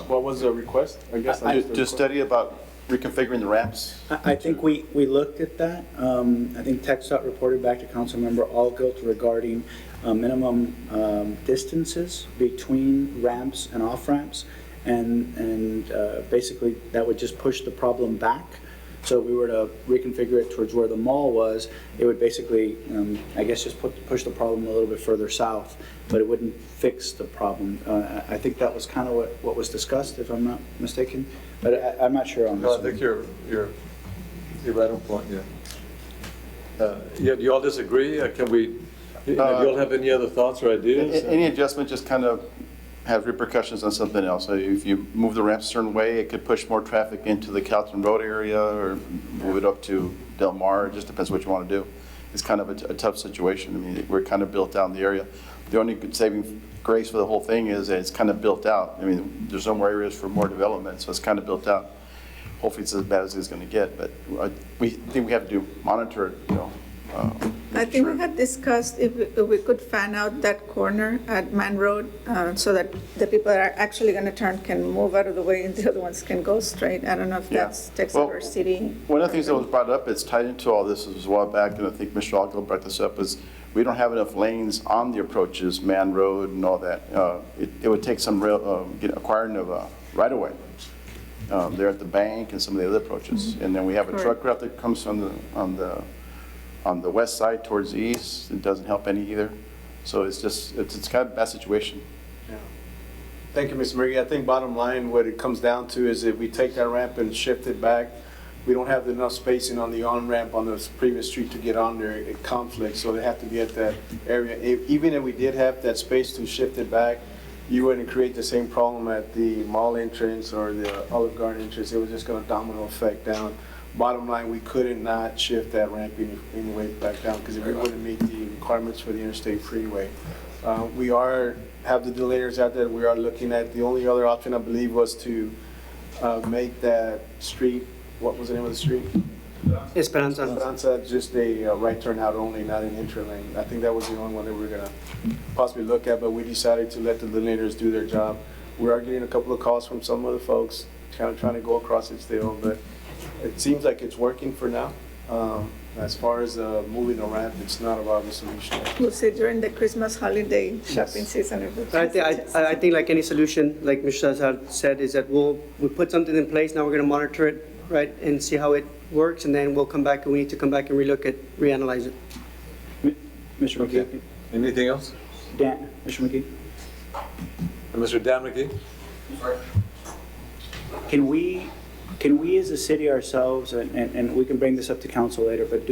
What was the request? I guess. I missed the
To
request.
study about reconfiguring the ramps.
I think we looked at that. I think TxDOT reported back to Councilmember Algilt regarding minimum distances between ramps and off-ramps. And basically, that would just push the problem back. So if we were to reconfigure it towards where the mall was, it would basically, I guess, just push the problem a little bit further south, but it wouldn't fix the problem. I think that was kind of what was discussed, if I'm not mistaken, but I'm not sure on this
No, I
one.
think you're right on point, yeah. Yeah, do you all disagree? Can we, do you all have any other thoughts or ideas?
Any adjustment just kind of has repercussions on something else. So if you move the ramps a certain way, it could push more traffic into the Calton Road area or move it up to Del Mar. It just depends what you want to do. It's kind of a tough situation. I mean, we're kind of built out in the area. The only good saving grace for the whole thing is that it's kind of built out. I mean, there's no more areas for more development, so it's kind of built out. Hopefully it's as bad as it's going to get, but we think we have to monitor it, you know.
I think we had discussed if we could fan out that corner at Man Road so that the people that are actually going to turn can move out of the way and the other ones can go straight. I don't know if
Yeah.
that's Texas
Well,
or city.
One of the things that was brought up, it's tied into all this, was a while back, and I think Mr. Algill brought this up, is we don't have enough lanes on the approaches, Man Road and all that. It would take some acquiring of a right-of-way there at the bank and some of the other approaches. And then we have a truck route that comes on the west side towards the east. It doesn't help any either. So it's just, it's kind of a bad situation.
Yeah. Thank you, Mr. Murray. I think bottom line, what it comes down to is if we take that ramp and shift it back we don't have enough spacing on the on-ramp on the previous street to get on there, it conflicts, so they have to be at that area. Even if we did have that space to shift it back, you wouldn't create the same problem at the mall entrance or the Olive Garden entrance. It was just gonna domino effect down. Bottom line, we couldn't not shift that ramp anyway back down because we wouldn't meet the requirements for the interstate freeway. We have the delayers out there. We are looking at, the only other option I believe was to make that street, what was the name of the street?
Esperanza.
Esperanza, just a right turn out only, not an interlane. I think that was the only one that we were gonna possibly look at, but we decided to let the delayers do their job. We are getting a couple of calls from some other folks, kind of trying to go across it still, but it seems like it's working for now. As far as moving the ramp, it's not a viable solution.
We'll see during the Christmas holiday shopping season. If
I think like any solution, like Mr. Salazar said, is that we put something in place, now we're gonna monitor it, right, and see how it works, and then we'll come back, and we need to come back and reanalyze it.
Mr.
Okay.
McKee?
Anything else?
Dan, Mr. McKee?
Mr. Dan McKee?
Can we as a city ourselves, and we can bring this up to council later, but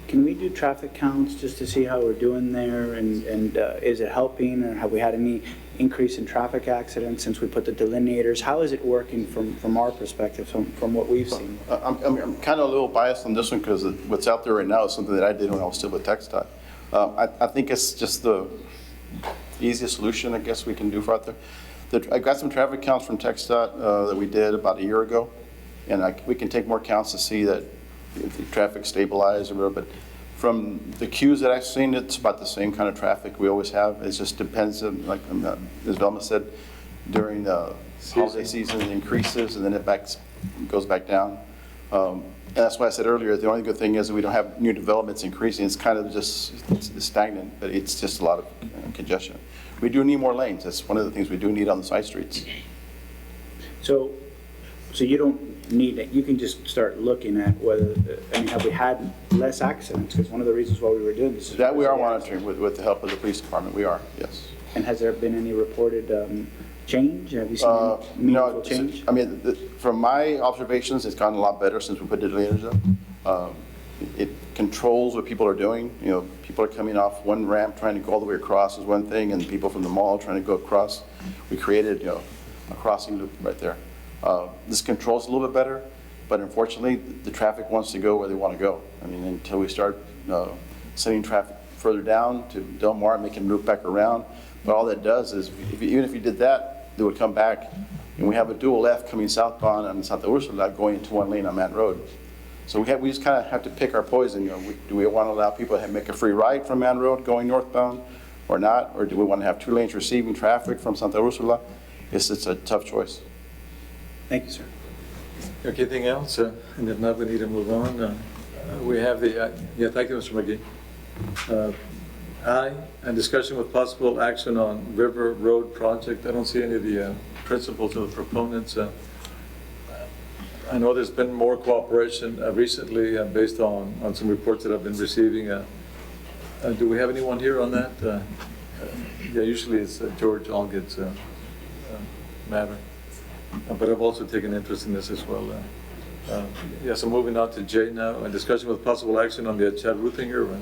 can we do traffic counts just to see how we're doing there, and is it helping, or have we had any increase in traffic accidents since we put the delineators? How is it working from our perspective, from what we've seen?
I'm kind of a little biased on this one because what's out there right now is something that I did when I was still with TxDOT. I think it's just the easiest solution, I guess, we can do for out there. I got some traffic counts from TxDOT that we did about a year ago, and we can take more counts to see that the traffic stabilized or whatever, but from the queues that I've seen, it's about the same kind of traffic we always have. It just depends, like as Velma said, during the holiday season it increases and then it goes back down. And that's why I said earlier, the only good thing is that we don't have new developments increasing. It's kind of just it's stagnant, but it's just a lot of congestion. We do need more lanes. That's one of the things we do need on the side streets.
So you don't need it, you can just start looking at whether, have we had less accidents? Because one of the reasons why we were doing this is...
That we are monitoring with the help of the police department, we are, yes.
And has there been any reported change? Have you seen any meaningful change?
I mean, from my observations, it's gotten a lot better since we put delineators up. It controls what people are doing. You know, people are coming off one ramp trying to go all the way across is one thing, and people from the mall trying to go across. We created, a crossing loop right there. This controls a little bit better, but unfortunately, the traffic wants to go where they want to go. I mean, until we start sending traffic further down to Del Mar, make them loop back around. But all that does is, even if you did that, they would come back, and we have a dual left coming southbound on Santa Ursula going into one lane on Mann Road. So we just kind of have to pick our poison. Do we want to allow people to make a free ride from Mann Road going northbound or not? Or do we want to have 2 lanes receiving traffic from Santa Ursula? It's a tough choice.
Thank you, sir.
Okay, anything else? And if not, we need to move on. We have the, thank you, Mr. McGee. And discussion with possible action on River Road project. I don't see any of the principals or the proponents. I know there's been more cooperation recently based on some reports that I've been receiving. Do we have anyone here on that? Yeah, usually it's George Algott's matter. But I've also taken interest in this as well. So moving on to J now, a discussion with possible action on the Chad Ruthinger.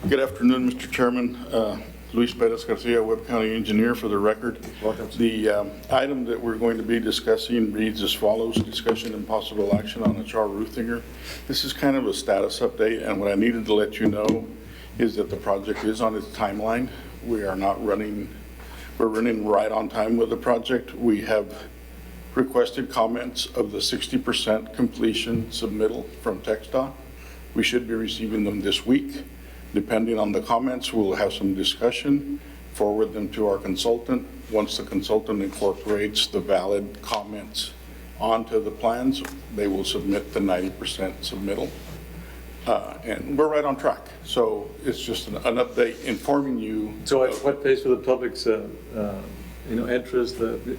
Good afternoon, Mr. Chairman. Luis Perez Garcia, Webb County Engineer, for the record.
Welcome.
The item that we're going to be discussing reads as follows: discussion and possible action on the Char Ruthinger. This is kind of a status update, and what I needed to let you know is that the project is on its timeline. We are not running, we're running right on time with the project. We have requested comments of the 60% completion submittal from TxDOT. We should be receiving them this week. Depending on the comments, we'll have some discussion, forward them to our consultant. Once the consultant incorporates the valid comments onto the plans, they will submit the 90% submittal. And we're right on track. So it's just an update informing you.
So at what phase for the public's interest?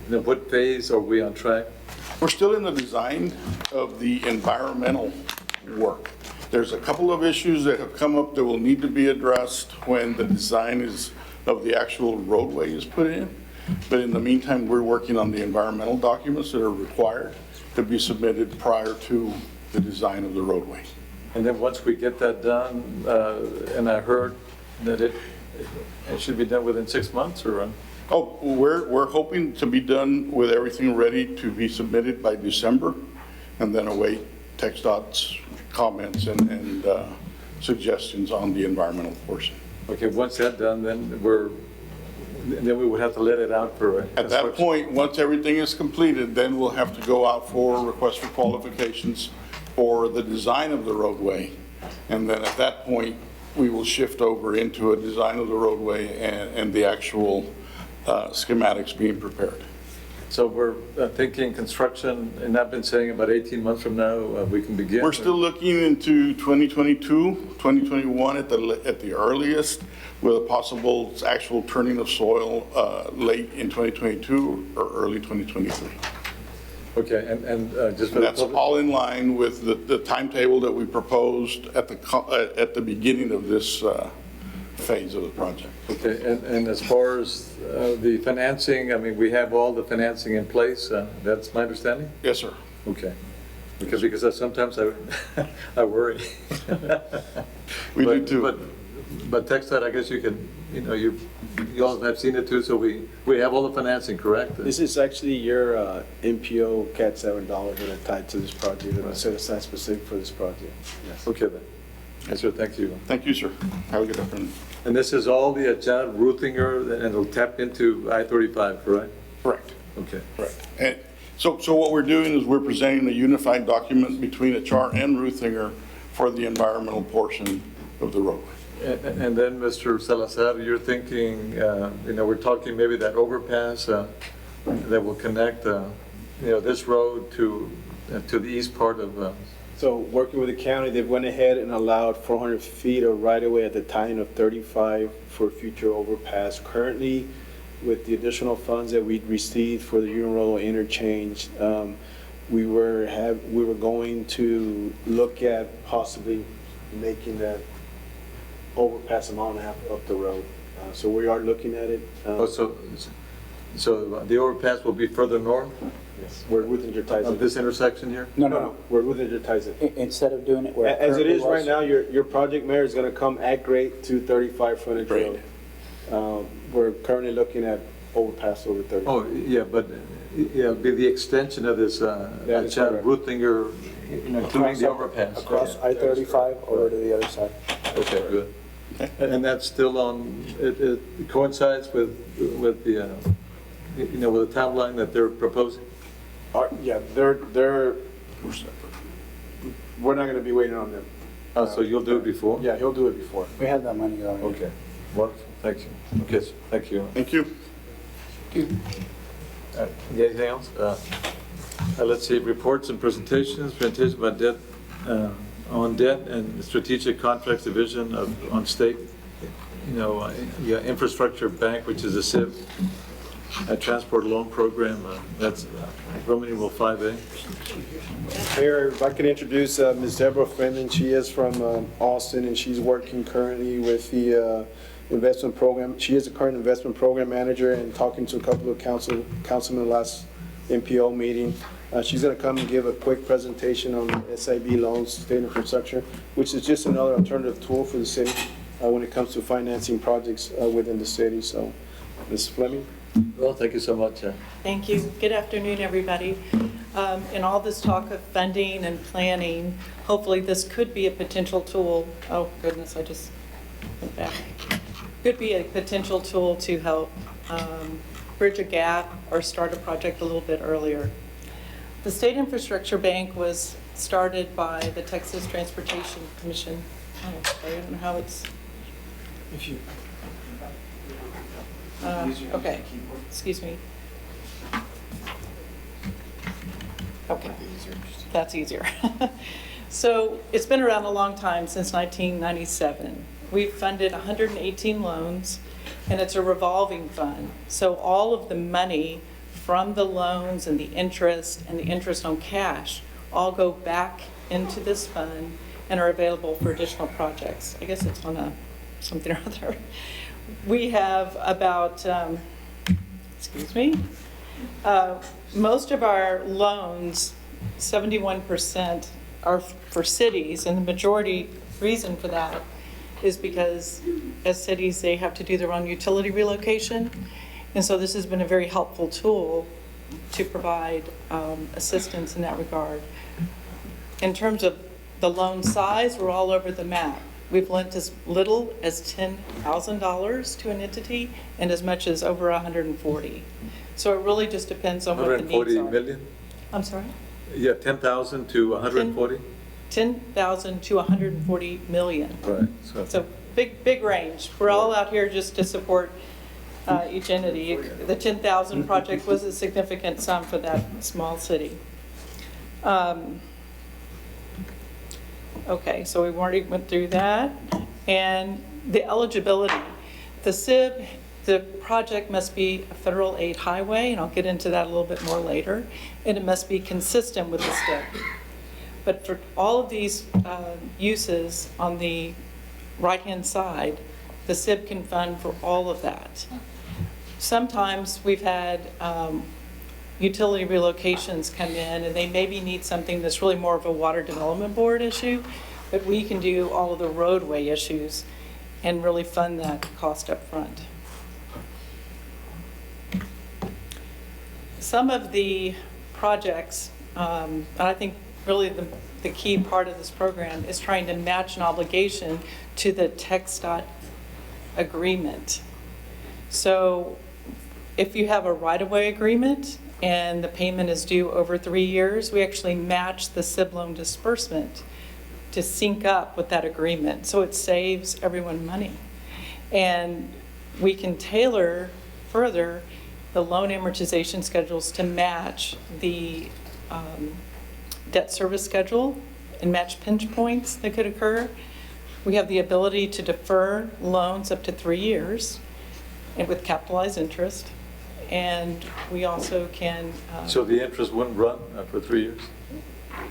What phase are we on track?
We're still in the design of the environmental work. There's a couple of issues that have come up that will need to be addressed when the design is of the actual roadway is put in. But in the meantime, we're working on the environmental documents that are required to be submitted prior to the design of the roadway.
And then once we get that done, and I heard that it should be done within 6 months, or?
Oh, we're hoping to be done with everything ready to be submitted by December, and then await TxDOT's comments and suggestions on the environmental portion.
Okay, once that's done, then we would have to let it out for
At that point, once everything is completed, then we'll have to go out for requests for qualifications for the design of the roadway. And then at that point, we will shift over into a design of the roadway and the actual schematics being prepared.
So we're thinking construction, and I've been saying about 18 months from now, we can begin?
We're still looking into 2022, 2021 at the earliest, with a possible actual turning of soil late in 2022 or early 2023.
Okay, and just for
And
the
that's
public?
all in line with the timetable that we proposed at the beginning of this phase of the project.
Okay, and as far as the financing, I mean, we have all the financing in place, that's my understanding?
Yes, sir.
Okay, because sometimes I worry.
We do too.
But TxDOT, I guess you can, you all have seen it too, so we have all the financing, correct?
This is actually your MPO CAT $7 that are tied to this project, that are set aside specific for this project. Yes.
Okay then. Yes, sir, thank you.
Thank you, sir. Have a good afternoon.
And this is all the Janet Ruthinger, and it'll tap into I-35, correct?
Correct.
Okay.
Correct. And so what we're doing is we're presenting a unified document between HR and Ruthinger for the environmental portion of the roadway.
And then, Mr. Salazar, you're thinking, we're talking maybe that overpass that will connect, this road to the east part of.
So working with the county, they went ahead and allowed 400 feet of right-of-way at the time of 35 for future overpass. Currently, with the additional funds that we'd received for the Union interchange, we were going to look at possibly making that overpass a mile and a half up the road. So we are looking at it.
So the overpass will be further north
Yes, we're with Intertizen.
of this intersection here?
No, we're with Intertizen.
Instead of doing it where it
As it
currently
is right
was.
now, your project, Mayor, is going to come at grade to 35 frontage road. We're currently looking at overpass over 30.
Oh, yeah, but it'll be the extension of this
is
Janet
correct.
Ruthinger, including the overpass.
Across I-35 over to the other side.
Okay, good. And that's still on, it coincides with the, with the timeline that they're proposing?
Yeah, we're not going to be waiting on them.
So you'll do it before?
Yeah, he'll do it before.
We have that money already.
Okay, wonderful, thank you. Okay, thank you.
Thank you.
Anything else? Let's see, reports and presentations, presentation about debt, on debt and strategic contracts division on state, infrastructure bank, which is a SIV, a transport loan program, that's Roman numeral 5A.
Mayor, if I could introduce Ms. Deborah Freeman. She is from Austin, and she's working currently with the investment program. She is a current investment program manager, and talking to a couple of councilmen last MPO meeting. She's going to come and give a quick presentation on SIB loans, state infrastructure, which is just another alternative tool for the city when it comes to financing projects within the city. So, Ms. Fleming.
Well, thank you so much.
Thank you. Good afternoon, everybody. In all this talk of funding and planning, hopefully this could be a potential tool. Oh, goodness, I just went back. Could be a potential tool to help bridge a gap or start a project a little bit earlier. The State Infrastructure Bank was started by the Texas Transportation Commission. Oh, I don't know how it's. Okay, excuse me. Okay, that's easier. So it's been around a long time, since 1997. We've funded 118 loans, and it's a revolving fund. So all of the money from the loans and the interest on cash all go back into this fund and are available for additional projects. I guess it's on something or other. We have about, excuse me, most of our loans, 71% are for cities, and the majority reason for that is because as cities, they have to do their own utility relocation. And so this has been a very helpful tool to provide assistance in that regard. In terms of the loan size, we're all over the map. We've lent as little as $10,000 to an entity and as much as over 140. So it really just depends on what the needs are.
140 million?
I'm sorry?
Yeah, 10,000 to 140?
10,000 to 140 million.
Right.
So big range. We're all out here just to support each entity. The 10,000 project was a significant sum for that small city. Okay, so we already went through that. And the eligibility. The SIB, the project must be a federal aid highway, and I'll get into that a little bit more later, and it must be consistent with the SIB. But for all of these uses on the right-hand side, the SIB can fund for all of that. Sometimes we've had utility relocations come in, and they maybe need something that's really more of a water development board issue, but we can do all of the roadway issues and really fund that cost up front. Some of the projects, and I think really the key part of this program is trying to match an obligation to the TxDOT agreement. So if you have a right-of-way agreement and the payment is due over 3 years, we actually match the SIB loan disbursement to sync up with that agreement. So it saves everyone money. And we can tailor further the loan amortization schedules to match the debt service schedule and match pinch points that could occur. We have the ability to defer loans up to 3 years and with capitalized interest. And we also can...
So the interest wouldn't run for 3 years?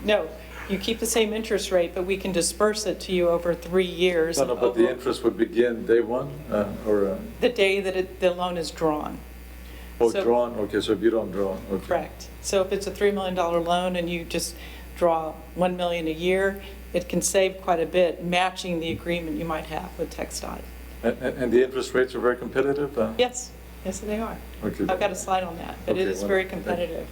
No, you keep the same interest rate, but we can disperse it to you over 3 years.
No, but the interest would begin day one or?
The day that the loan is drawn.
Oh,
So-
drawn, okay, so if you don't draw, okay.
Correct. So if it's a $3 million loan and you just draw $1 million a year, it can save quite a bit, matching the agreement you might have with TxDOT.
And the interest rates are very competitive?
Yes, yes, they are.
Okay.
I've got a slide on that, but it
Okay,
is very
wonderful.
competitive.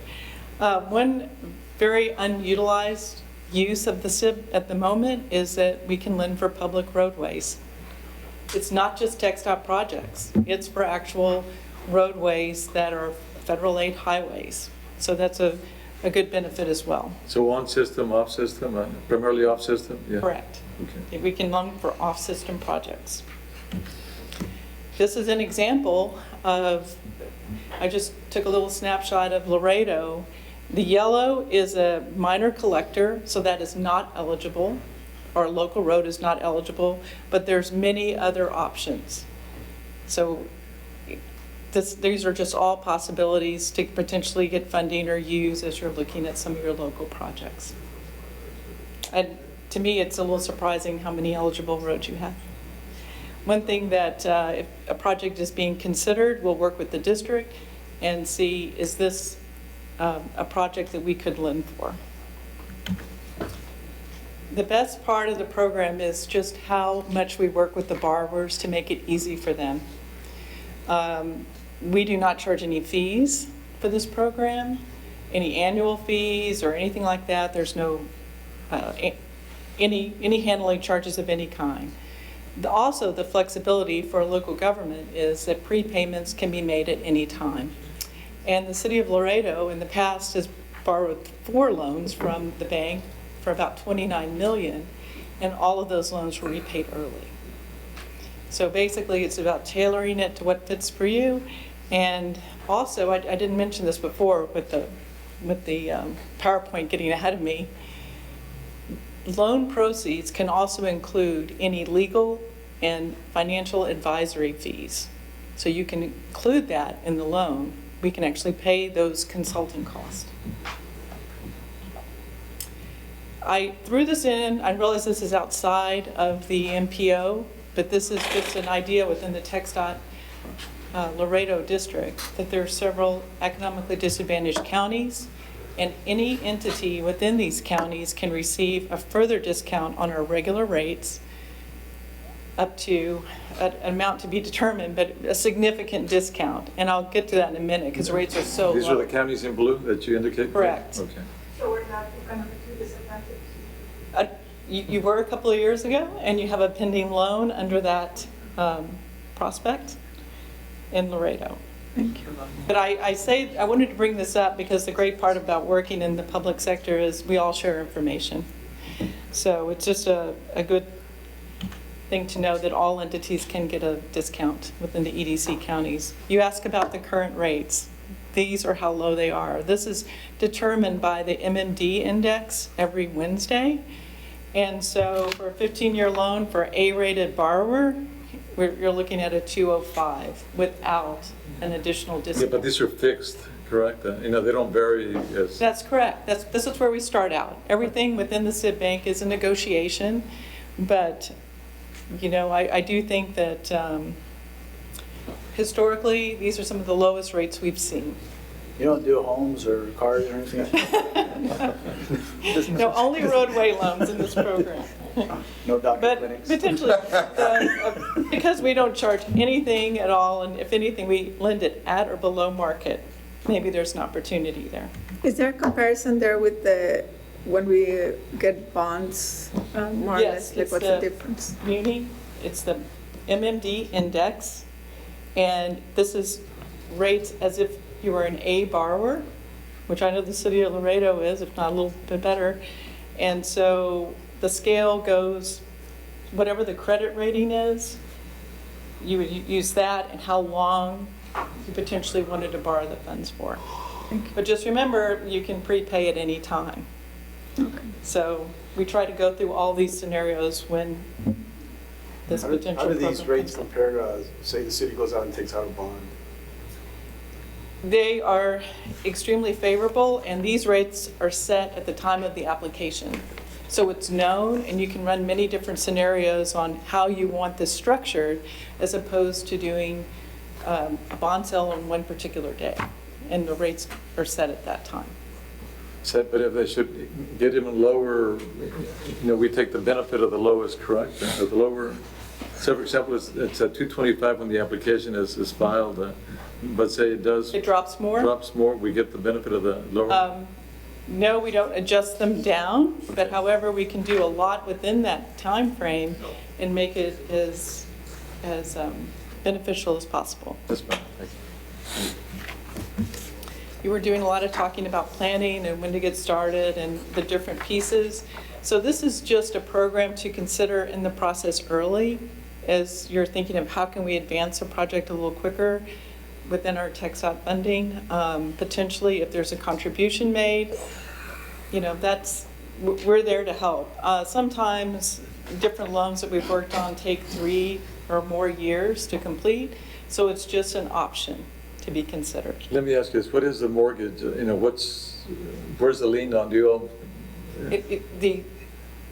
One very unutilized use of the SIB at the moment is that we can lend for public roadways. It's not just TxDOT projects. It's for actual roadways that are federal aid highways. So that's a good benefit as well.
So on system, off system, primarily off system? Yeah.
Correct.
Okay.
We can loan for off-system projects. This is an example of, I just took a little snapshot of Laredo. The yellow is a minor collector, so that is not eligible. Our local road is not eligible, but there's many other options. So these are just all possibilities to potentially get funding or use as you're looking at some of your local projects. And to me, it's a little surprising how many eligible roads you have. One thing that if a project is being considered, we'll work with the district and see, is this a project that we could lend for? The best part of the program is just how much we work with the borrowers to make it easy for them. We do not charge any fees for this program, any annual fees or anything like that. There's no any handling charges of any kind. Also, the flexibility for local government is that prepayments can be made at any time. And the city of Laredo in the past has borrowed 4 loans from the bank for about $29 million, and all of those loans were repaid early. So basically, it's about tailoring it to what fits for you. And also, I didn't mention this before with the PowerPoint getting ahead of me. Loan proceeds can also include any legal and financial advisory fees. So you can include that in the loan. We can actually pay those consulting costs. I threw this in. I realize this is outside of the MPO but this is just an idea within the TxDOT Laredo district, that there are several economically disadvantaged counties, and any entity within these counties can receive a further discount on our regular rates up to an amount to be determined, but a significant discount. And I'll get to that in a minute because rates are so low.
These are the counties in blue that you indicate?
Correct.
Okay.
So we're not economically disadvantaged?
You were a couple of years ago, and you have a pending loan under that prospect in Laredo.
Thank you.
But I wanted to bring this up because the great part about working in the public sector is we all share information. So it's just a good thing to know that all entities can get a discount within the EDC counties. You ask about the current rates. These are how low they are. This is determined by the MMD index every Wednesday. And so for a 15-year loan for A-rated borrower, you're looking at a 205 without an additional
Yeah,
discount.
but these are fixed, correct? They don't vary as.
That's correct. This is where we start out. Everything within the SID Bank is a negotiation, but, I do think that historically, these are some of the lowest rates we've seen.
You don't do homes or cars or anything?
No, only roadway loans in this program.
No doctor
But
clinics?
potentially, because we don't charge anything at all, and if anything, we lend it at or below market, maybe there's an opportunity there.
Is there a comparison there with when we get bonds, more or
Yes,
less? Like,
it's
what's the difference?
Muni, it's the MMD index, and this is rates as if you were an A borrower, which I know the city of Laredo is, if not a little bit better. And so the scale goes, whatever the credit rating is, you would use that and how long you potentially wanted to borrow the funds for. But just remember, you can prepay at any time.
Okay.
So we try to go through all these scenarios when this potential
How do
program
these rates
comes up.
compare to, say, the city goes out and takes out a bond?
They are extremely favorable, and these rates are set at the time of the application. So it's known, and you can run many different scenarios on how you want this structured, as opposed to doing a bond sale on one particular day. And the rates are set at that time.
But if they should get even lower, we take the benefit of the lowest, correct? Of the lower, so for example, it's at 225 when the application is filed, but say it does.
It drops more?
We get the benefit of the lower?
No, we don't adjust them down, but however, we can do a lot within that time frame and make it as beneficial as possible.
That's fine, thank you.
You were doing a lot of talking about planning and when to get started and the different pieces. So this is just a program to consider in the process early as you're thinking of how can we advance a project a little quicker within our TxDOT funding. Potentially, if there's a contribution made, we're there to help. Sometimes different loans that we've worked on take 3 or more years to complete, so it's just an option to be considered.
Let me ask you this, what is the mortgage, where's the lien on? Do you all?
The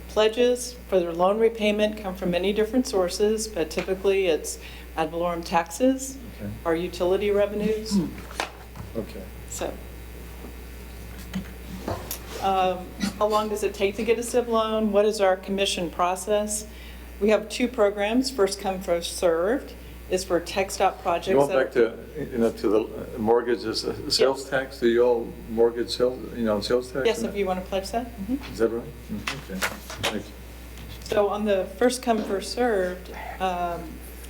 pledges for their loan repayment come from many different sources, but typically it's ad valorem taxes,
Okay.
our utility revenues.
Okay.
So, how long does it take to get a SIB loan? What is our commission process? We have 2 programs. First come, first served is for TxDOT projects.
Going back to the mortgages, sales tax, do you all mortgage sales, sales tax?
Yes, if you want to pledge that.
Is that right? Okay, thank you.
So on the first come, first served,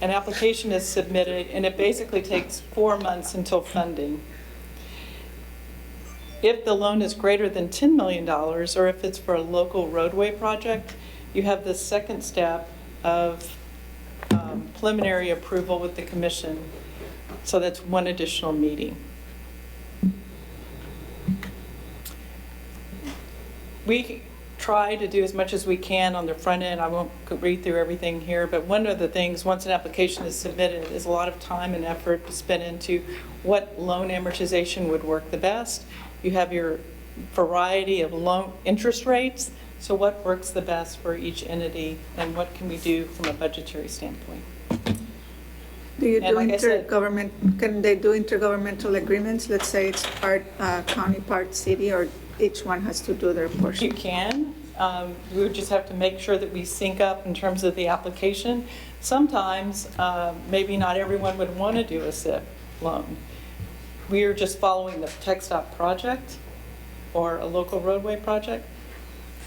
an application is submitted, and it basically takes 4 months until funding. If the loan is greater than $10 million, or if it's for a local roadway project, you have the second step of preliminary approval with the commission. So that's one additional meeting. We try to do as much as we can on the front end. I won't read through everything here, but one of the things, once an application is submitted, is a lot of time and effort to spend into what loan amortization would work the best. You have your variety of loan interest rates, So what works the best for each entity, and what can we do from a budgetary standpoint?
Do you
And
do
like I said-
can they do intergovernmental agreements? Let's say it's part county, part city, or each one has to do their
You
portion?
can. We would just have to make sure that we sync up in terms of the application. Sometimes, maybe not everyone would want to do a SIP loan. We are just following the TxDOT project or a local roadway project.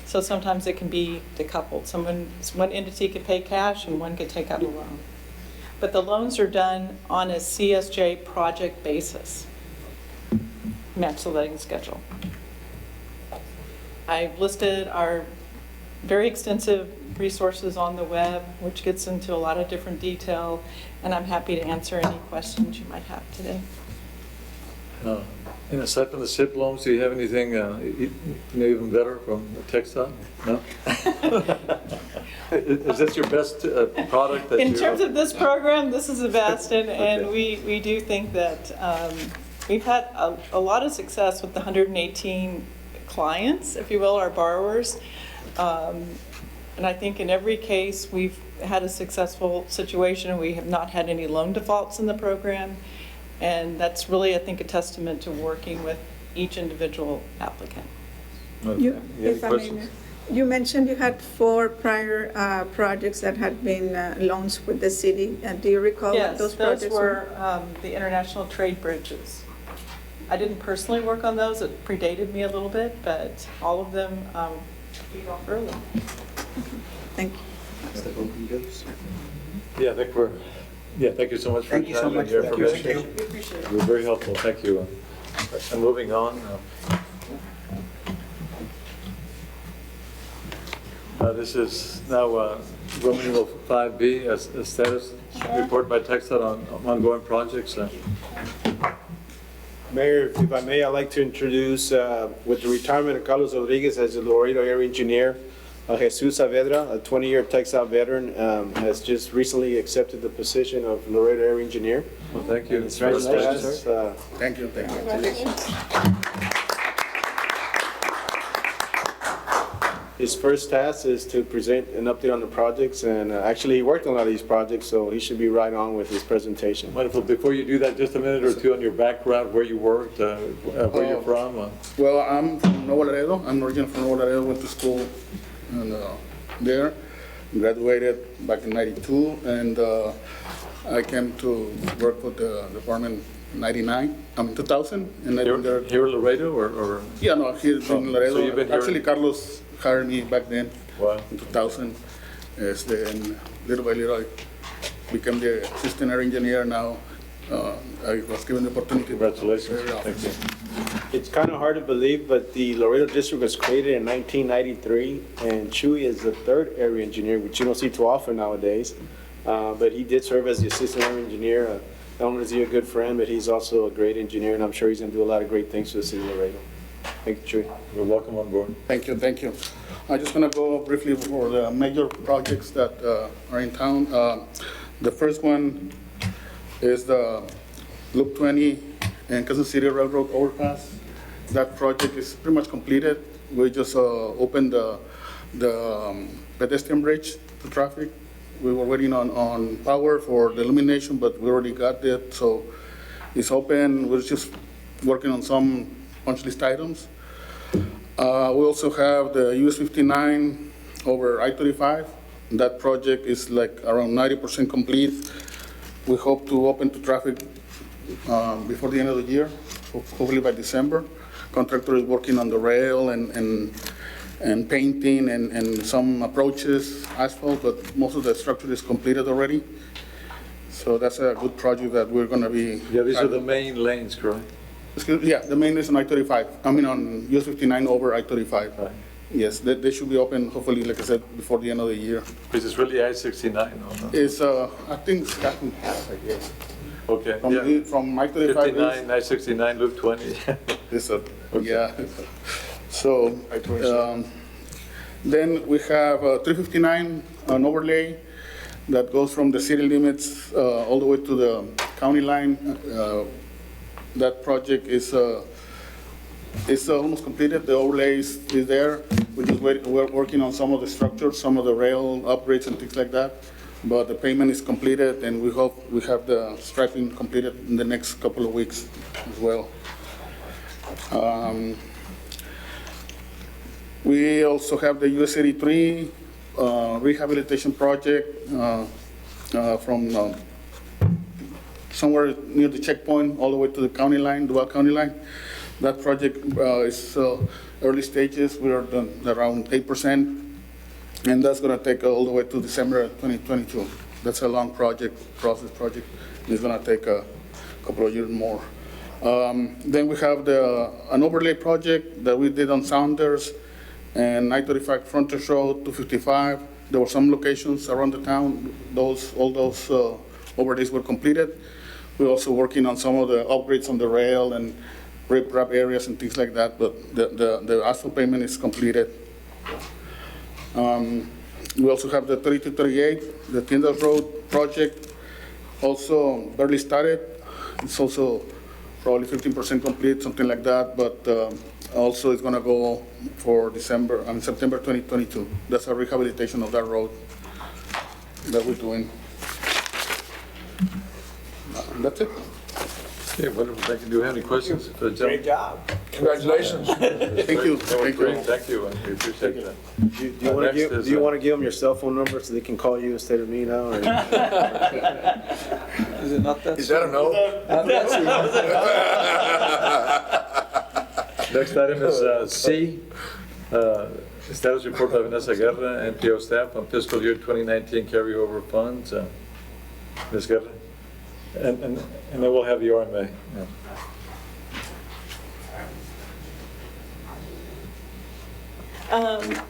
So sometimes it can be decoupled. One entity could pay cash and one could take out a loan. But the loans are done on a CSJ project basis, match the letting schedule. I've listed our very extensive resources on the web, which gets into a lot of different detail, and I'm happy to answer any questions you might have today.
And aside from the SIP loans, do you have anything even better from TxDOT? No? Is this your best product that you...
In terms of this program, this is the best, and we do think that we've had a lot of success with the 118 clients, if you will, our borrowers. And I think in every case, we've had a successful situation, and we have not had any loan defaults in the program. And that's really, I think, a testament to working with each individual applicant.
You-
Any
if I may,
questions?
You mentioned you had 4 prior projects that had been loans with the city. Do you recall what those projects were?
The international trade bridges. I didn't personally work on those. It predated me a little bit, but all of them paid off early.
Thank you.
Yeah, I think thank you so much for
Thank you
your
so
time
much
and your
for that.
information.
We appreciate it.
You were very helpful, thank you. And moving on. This is now Roman numeral 5B, a status report by TxDOT on ongoing projects.
Mayor, if I may, I'd like to introduce, with the retirement of Carlos Rodriguez as the Laredo area engineer, Jesus Saavedra, a 20-year TxDOT veteran, has just recently accepted the position of Laredo area engineer.
Well, thank you.
Congratulations, sir.
Thank you, thank you.
His first task is to present an update on the projects, and actually he worked on a lot of these projects, so he should be right on with his presentation.
Wonderful. Before you do that, just a minute or two on your background, where you worked, where you're from.
Well, I'm from Nuevo Laredo. I'm originally from Nuevo Laredo, went to school there, graduated back in '92, and I came to work with the department in 2000. And I've been there.
Here in Laredo or?
Yeah, no, here in Laredo.
So you've been here-
Actually, Carlos hired me back then.
Wow.
In 2000. And little by little, I became the assistant area engineer now. I was given the opportunity.
Congratulations.
Very often.
Thank you.
It's kind of hard to believe, but the Laredo district was created in 1993, and Chuy is the 3rd area engineer, which you don't see too often nowadays. But he did serve as the assistant area engineer. Not only is he a good friend, but he's also a great engineer, and I'm sure he's going to do a lot of great things for the city of Laredo. Thank you, Chuy.
You're welcome on board.
Thank you, thank you. I'm just going to go briefly over the major projects that are in town. The first one is the Loop 20 and Kansas City Railroad overpass. That project is pretty much completed. We just opened the pedestrian bridge to traffic. We were waiting on power for the illumination, but we already got it, so it's open. We're just working on some punch list items. We also have the US 59 over I-35. That project is like around 90% complete. We hope to open to traffic before the end of the year, hopefully by December. Contractor is working on the rail and painting and some approaches, asphalt, but most of the structure is completed already. So that's a good project that we're going to be.
Yeah, these are the main lanes, correct?
Yeah, the main is on I-35. I mean on US 59 over I-35.
Right.
Yes, they should be open, hopefully, like I said, before the end of the year.
Because it's really I-69. No?
It's, I think it's cut in half, I guess.
Okay, yeah.
From I-35
59, I-69, Loop 20.
is, yeah. So, then we have 359, an overlay that goes from the city limits all the way to the county line. That project is almost completed. The overlay is there. we're working on some of the structures, some of the rail upgrades and things like that. But the payment is completed, and we hope we have the striping completed in the next couple of weeks as well. We also have the US 83 rehabilitation project from somewhere near the checkpoint all the way to the county line, Duval County line. That project is early stages. We are done around 8%, and that's going to take all the way to December 2022. That's a long process project. It's going to take a couple of years more. Then we have an overlay project that we did on Saunders and I-35 Frontage Road 255. There were some locations around the town. All those overlays were completed. We're also working on some of the upgrades on the rail and rip-wrap areas and things like that, but the asphalt payment is completed. We also have the 3238, the Tyndall Road project, also barely started. It's also probably 15% complete, something like that, but also it's going to go for September 2022. That's a rehabilitation of that road that we're doing. That's it.
Okay, wonderful, thank you. Do you have any questions for the gentleman?
Great job. Congratulations.
Thank you. Thank
Great,
you.
thank you, and we appreciate that.
Do you want to give them your cell phone number so they can call you instead of me now? Or?
Is it not that?
Is that a no?
Next item is C, status report by Vanessa Guerra, MPO staff on fiscal year 2019 carryover funds. Ms. Guerra? And then we'll have the RMA. Yeah.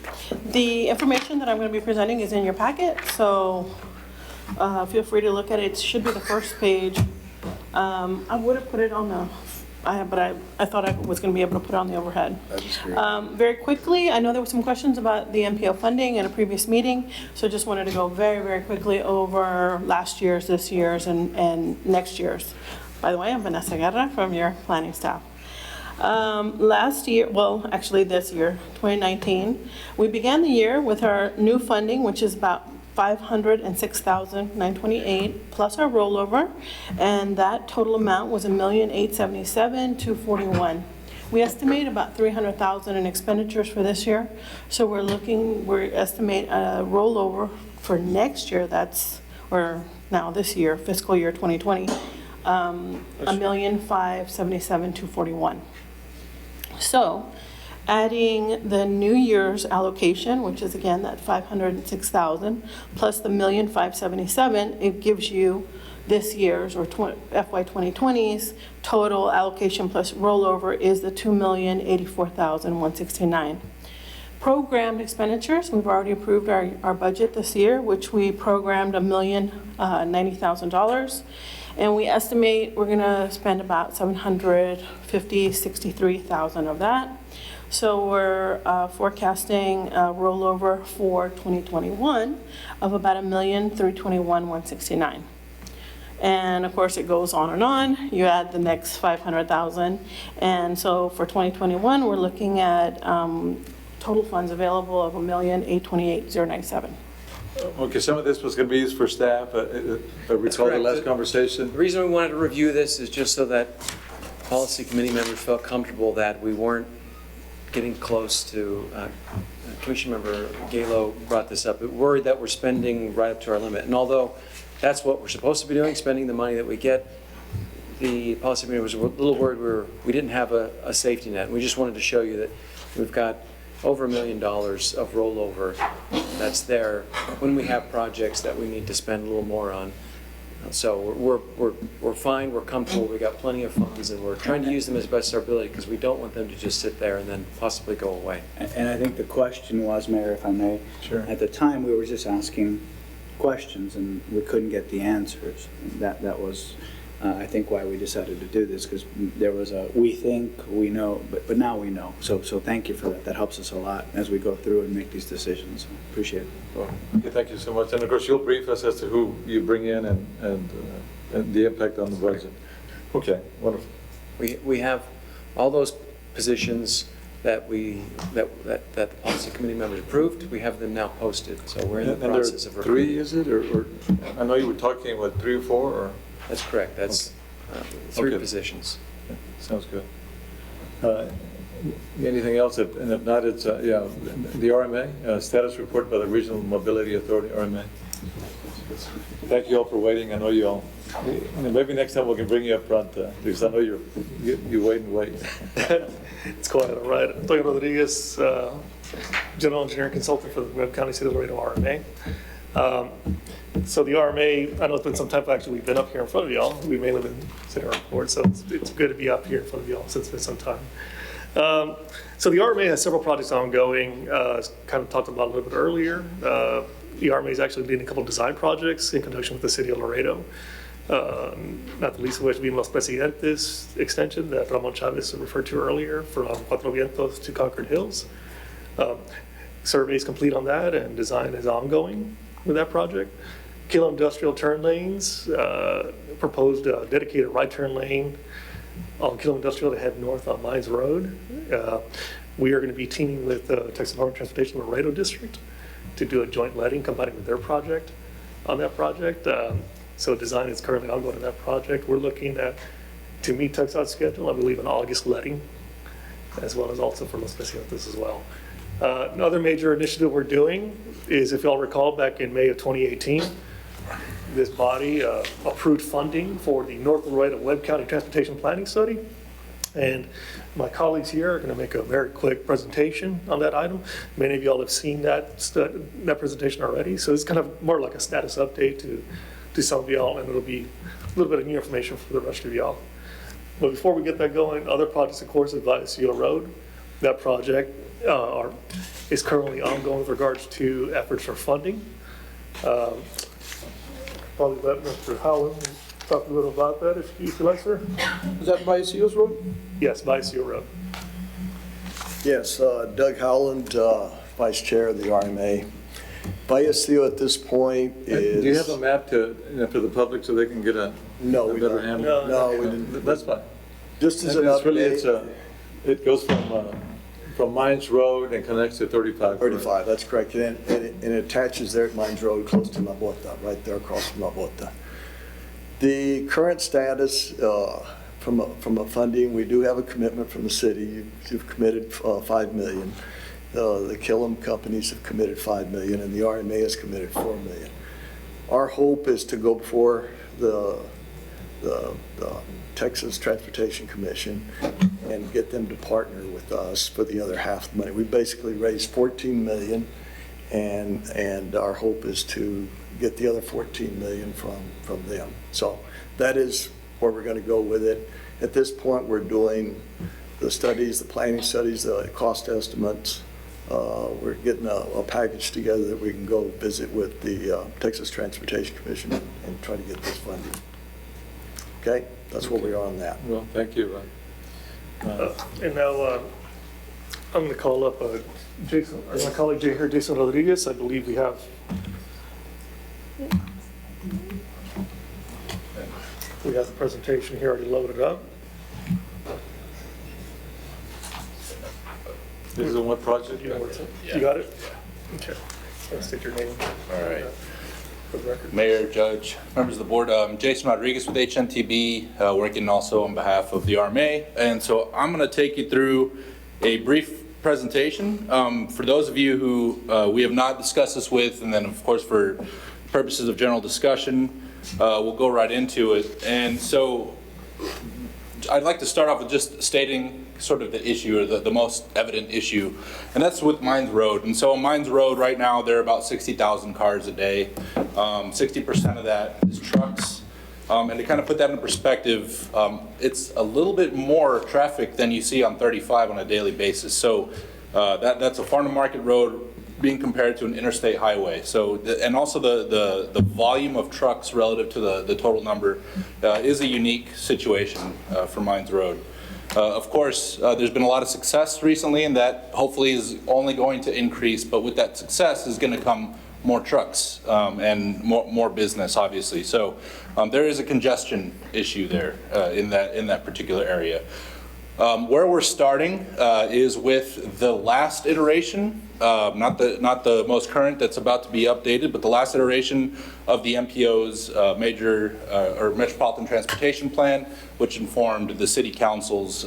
The information that I'm going to be presenting is in your packet, so feel free to look at it. It should be the first page. I would have put it on the, but I thought I was going to be able to put it on the overhead. Very quickly, I know there were some questions about the MPO funding in a previous meeting, so just wanted to go very, very quickly over last year's, this year's, and next year's. By the way, I'm Vanessa Guerra from your planning staff. Last year, well, actually this year, 2019, we began the year with our new funding, which is about $506,928 plus our rollover, and that total amount was $1,877,241. We estimate about $300,000 in expenditures for this year, so we estimate a rollover for next year. Or now this year, fiscal year 2020, $1,577,241. So, adding the New Year's allocation, which is again that $506,000, plus the $1,577,000, it gives you this year's or FY 2020's total allocation plus rollover is the $2,084,169. Programmed expenditures, we've already approved our budget this year, which we programmed $1,090,000. And we estimate we're going to spend about $763,000 of that. So we're forecasting a rollover for 2021 of about $1,321,169. And of course, it goes on and on. You add the next $500,000. And so for 2021, we're looking at total funds available of $1,828,097.
Okay, some of this was going to be used for staff, but recall the last conversation.
The reason we wanted to review this is just so that policy committee members felt comfortable that we weren't getting close to, Commission Member Galo brought this up, worried that we're spending right up to our limit. And although that's what we're supposed to be doing, spending the money that we get, the policy committee was a little worried we didn't have a safety net. We just wanted to show you that we've got over $1 million of rollover that's there when we have projects that we need to spend a little more on. So we're fine, we're comfortable, we got plenty of funds, and we're trying to use them as best our ability because we don't want them to just sit there and then possibly go away.
And I think the question was, Mayor, if I may,
Sure.
At the time we were just asking questions and we couldn't get the answers. That was, I think, why we decided to do this, because there was a we think, we know, but now we know. So thank you for that. That helps us a lot as we go through and make these decisions. Appreciate it.
Well, okay, thank you so much. And of course, you'll brief us as to who you bring in and the impact on the budget. Okay, wonderful.
We have all those positions that the policy committee members approved. We have them now posted, so we're in the
And there are
process of.
three, is it, or, I know you were talking, what, 3 or 4, or?
That's correct, that's 3
Okay.
positions.
Sounds good. Anything else? And if not, it's, yeah, the RMA, status report by the Regional Mobility Authority, RMA. Thank you all for waiting. I know you all, maybe next time we can bring you up front, because I know you wait and wait.
It's quite all right. Antonio Rodriguez, General Engineering Consultant for the Webb County City of Laredo RMA. So the RMA, I know it's been some time, actually, we've been up here in front of y'all. We mainly been sitting on board, so it's good to be up here in front of y'all since it's been some time. So the RMA has several projects ongoing, kind of talked about a little bit earlier. The RMA is actually leading a couple of design projects in conjunction with the City of Laredo. Not the least of which being Los Presidentes extension that Ramon Chavez referred to earlier from Cuatro Vientos to Concord Hills. Survey is complete on that and design is ongoing with that project. Kilo Industrial turn lanes, proposed dedicated right turn lane on Kilo Industrial to head north on Mines Road. We are going to be teaming with Texas Department of Transportation Laredo District to do a joint letting combining with their project on that project. So design is currently ongoing on that project. We're looking at, to meet TxDOT's schedule, I believe an August letting, as well as also for Los Presidentes as well. Another major initiative we're doing is, if y'all recall, back in May of 2018, this body approved funding for the North Laredo Webb County Transportation Planning Study. And my colleagues here are going to make a very quick presentation on that item. Many of y'all have seen that presentation already. So it's kind of more like a status update to some of y'all, and it'll be a little bit of new information for the rest of y'all. But before we get that going, other projects, of course, is Vallecillo Road. That project is currently ongoing with regards to efforts for funding. Probably let Mr. Howland talk a little about that if you like, sir.
Is that by Seals Road?
Yes, Vallecillo Road.
Yes, Doug Howland, Vice Chair of the RMA. Vallecillo at this point is...
Do you have a map to, for the public so they can get a better handle?
No, we didn't.
That's fine.
Just as an
It's really,
update.
it goes from Mines Road and connects to 35.
35, that's correct. And it attaches there at Mines Road, close to La Bota, right there across from La Bota. The current status from a funding, we do have a commitment from the city. You've committed $5 million. The Killam companies have committed $5 million, and the RMA has committed $4 million. Our hope is to go before the Texas Transportation Commission and get them to partner with us for the other half of the money. We basically raised $14 million, and our hope is to get the other $14 million from them. So that is where we're going to go with it. At this point, we're doing the studies, the planning studies, the cost estimates. We're getting a package together that we can go visit with the Texas Transportation Commission and try to get this funding. Okay, that's where we are on that.
Well, thank you.
And now I'm going to call up Jason, or my colleague here, Jason Rodriguez. I believe we have the presentation here already loaded up.
This is on what project?
You got it? Okay. Let's state your name.
All right.
For the record.
Mayor, Judge, members of the board, Jason Rodriguez with HNTB, working also on behalf of the RMA. And so I'm going to take you through a brief presentation. For those of you who we have not discussed this with, and then of course for purposes of general discussion, we'll go right into it. And so I'd like to start off with just stating sort of the issue, or the most evident issue, and that's with Mines Road. And so on Mines Road right now, there are about 60,000 cars a day. 60% of that is trucks. And to kind of put that in perspective, it's a little bit more traffic than you see on 35 on a daily basis. So that's a farm to market road being compared to an interstate highway. So, and also the volume of trucks relative to the total number is a unique situation for Mines Road. Of course, there's been a lot of success recently, and that hopefully is only going to increase, but with that success is going to come more trucks and more business, obviously. So there is a congestion issue there in that particular area. Where we're starting is with the last iteration, not the most current that's about to be updated, but the last iteration of the MPO's or Metropolitan Transportation Plan, which informed the City Council's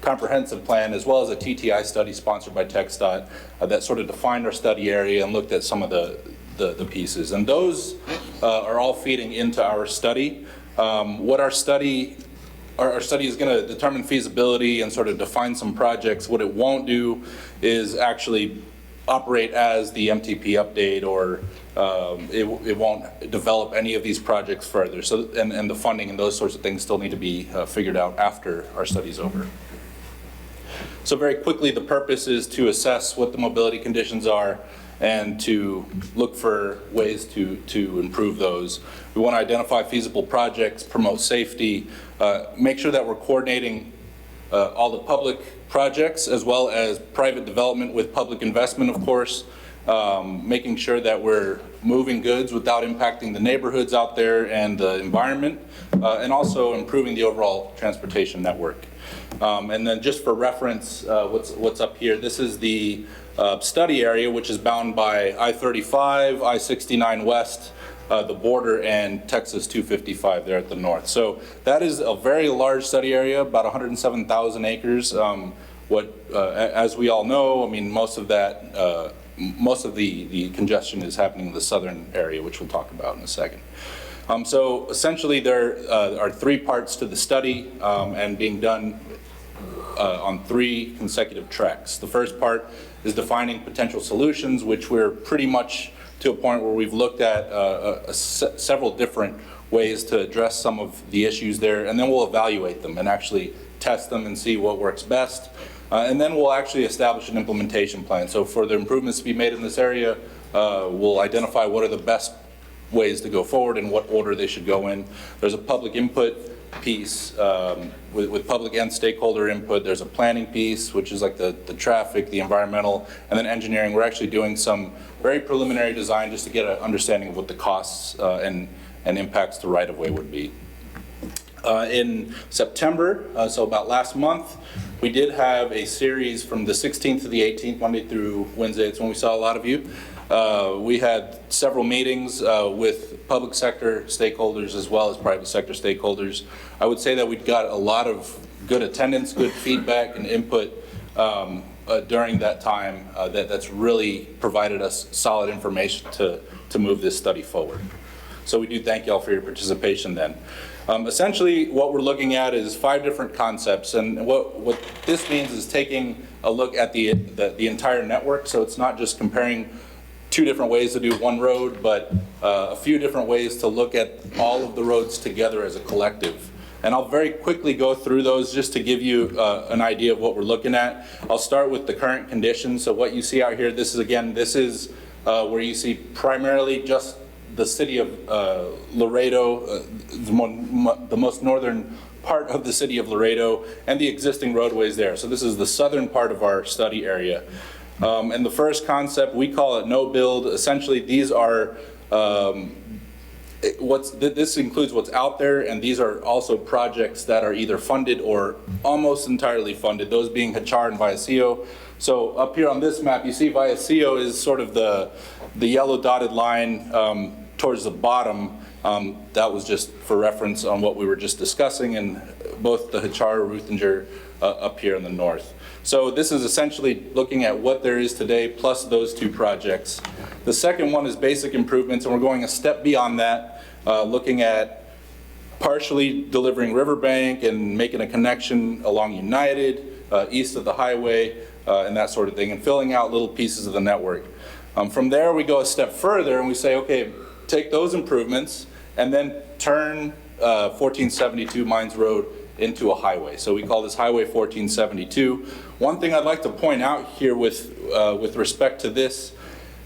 comprehensive plan, as well as a TTI study sponsored by TxDOT that sort of defined our study area and looked at some of the pieces. And those are all feeding into our study. What our study is going to determine feasibility and sort of define some projects. What it won't do is actually operate as the MTP update, or it won't develop any of these projects further. So, and the funding and those sorts of things still need to be figured out after our study's over. So very quickly, the purpose is to assess what the mobility conditions are and to look for ways to improve those. We want to identify feasible projects, promote safety, make sure that we're coordinating all the public projects as well as private development with public investment, of course, making sure that we're moving goods without impacting the neighborhoods out there and the environment, and also improving the overall transportation network. And then just for reference, what's up here, this is the study area, which is bound by I-35, I-69 West, the border, and Texas 255 there at the north. So that is a very large study area, about 107,000 acres. As we all know, I mean, most of the congestion is happening in the southern area, which we'll talk about in a second. So essentially there are 3 parts to the study and being done on 3 consecutive tracks. The first part is defining potential solutions, which we're pretty much to a point where we've looked at several different ways to address some of the issues there, and then we'll evaluate them and actually test them and see what works best. And then we'll actually establish an implementation plan. So for the improvements to be made in this area, we'll identify what are the best ways to go forward and what order they should go in. There's a public input piece with public and stakeholder input. There's a planning piece, which is like the traffic, the environmental, and then engineering. We're actually doing some very preliminary design just to get an understanding of what the costs and impacts to right-of-way would be. In September, so about last month, we did have a series from the 16th to the 18th, Monday through Wednesday. It's when we saw a lot of you. We had several meetings with public sector stakeholders as well as private sector stakeholders. I would say that we got a lot of good attendance, good feedback and input during that time that's really provided us solid information to move this study forward. So we do thank y'all for your participation then. Essentially, what we're looking at is 5 different concepts, and what this means is taking a look at the entire network. So it's not just comparing 2 different ways to do one road, but a few different ways to look at all of the roads together as a collective. And I'll very quickly go through those just to give you an idea of what we're looking at. I'll start with the current conditions. So what you see out here, this is where you see primarily just the city of Laredo, the most northern part of the city of Laredo, and the existing roadways there. So this is the southern part of our study area. And the first concept, we call it no build. Essentially, these are this includes what's out there, and these are also projects that are either funded or almost entirely funded, those being Hachar and Vallecillo. So up here on this map, you see Vallecillo is sort of the yellow dotted line towards the bottom. That was just for reference on what we were just discussing, and both the Hachar, Ruthinger up here in the north. So this is essentially looking at what there is today plus those 2 projects. The second one is basic improvements, and we're going a step beyond that, looking at partially delivering Riverbank and making a connection along United, east of the highway, and that sort of thing, and filling out little pieces of the network. From there, we go a step further and we say, okay, take those improvements and then turn 1472 Mines Road into a highway. So we call this Highway 1472. One thing I'd like to point out here with respect to this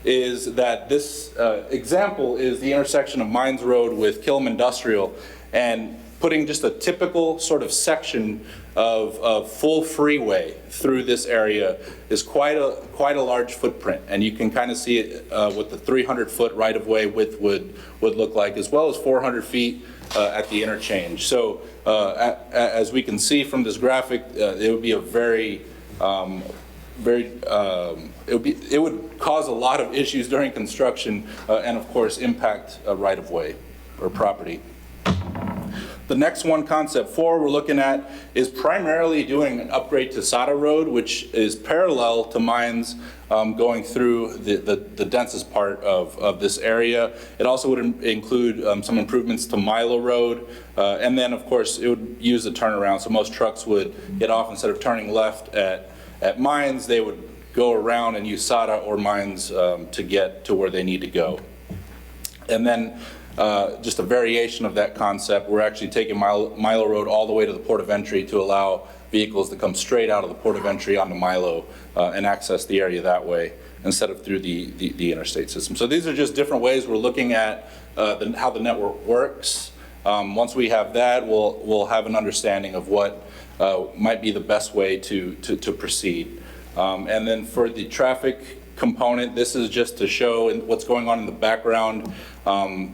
is that this example is the intersection of Mines Road with Killam Industrial, and putting just a typical sort of section of full freeway through this area is quite a large footprint, and you can kind of see it what the 300-foot right-of-way width would look like, as well as 400 feet at the interchange. So as we can see from this graphic, it would be a it would cause a lot of issues during construction and of course impact right-of-way or property. The next one, concept 4, we're looking at is primarily doing an upgrade to SADA Road, which is parallel to mines going through the densest part of this area. It also would include some improvements to Milo Road, and then of course it would use a turnaround. So most trucks would get off, instead of turning left at mines, they would go around and use SADA or mines to get to where they need to go. And then just a variation of that concept, we're actually taking Milo Road all the way to the port of entry to allow vehicles to come straight out of the port of entry onto Milo and access the area that way instead of through the interstate system. So these are just different ways we're looking at how the network works. Once we have that, we'll have an understanding of what might be the best way to proceed. And then for the traffic component, this is just to show what's going on in the background.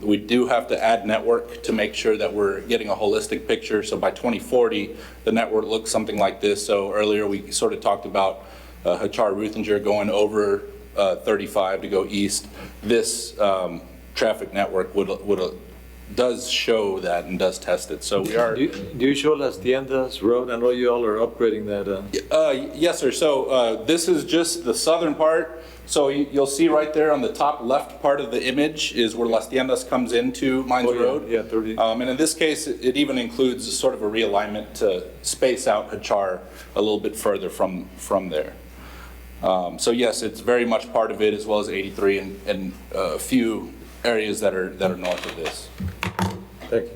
We do have to add network to make sure that we're getting a holistic picture. So by 2040, the network looks something like this. So earlier we sort of talked about Hachar-Ruthinger going over 35 to go east. This traffic network does show that and does test it. So we are.
Do you show Las Tiendas Road? I know you all are upgrading that.
Yes, sir. So this is just the southern part. So you'll see right there on the top left part of the image is where Las Tiendas comes into Mines Road.
Yeah, 30.
And in this case, it even includes sort of a realignment to space out Hachar a little bit further from there. So yes, it's very much part of it, as well as 83 and a few areas that are north of this.
Thank you.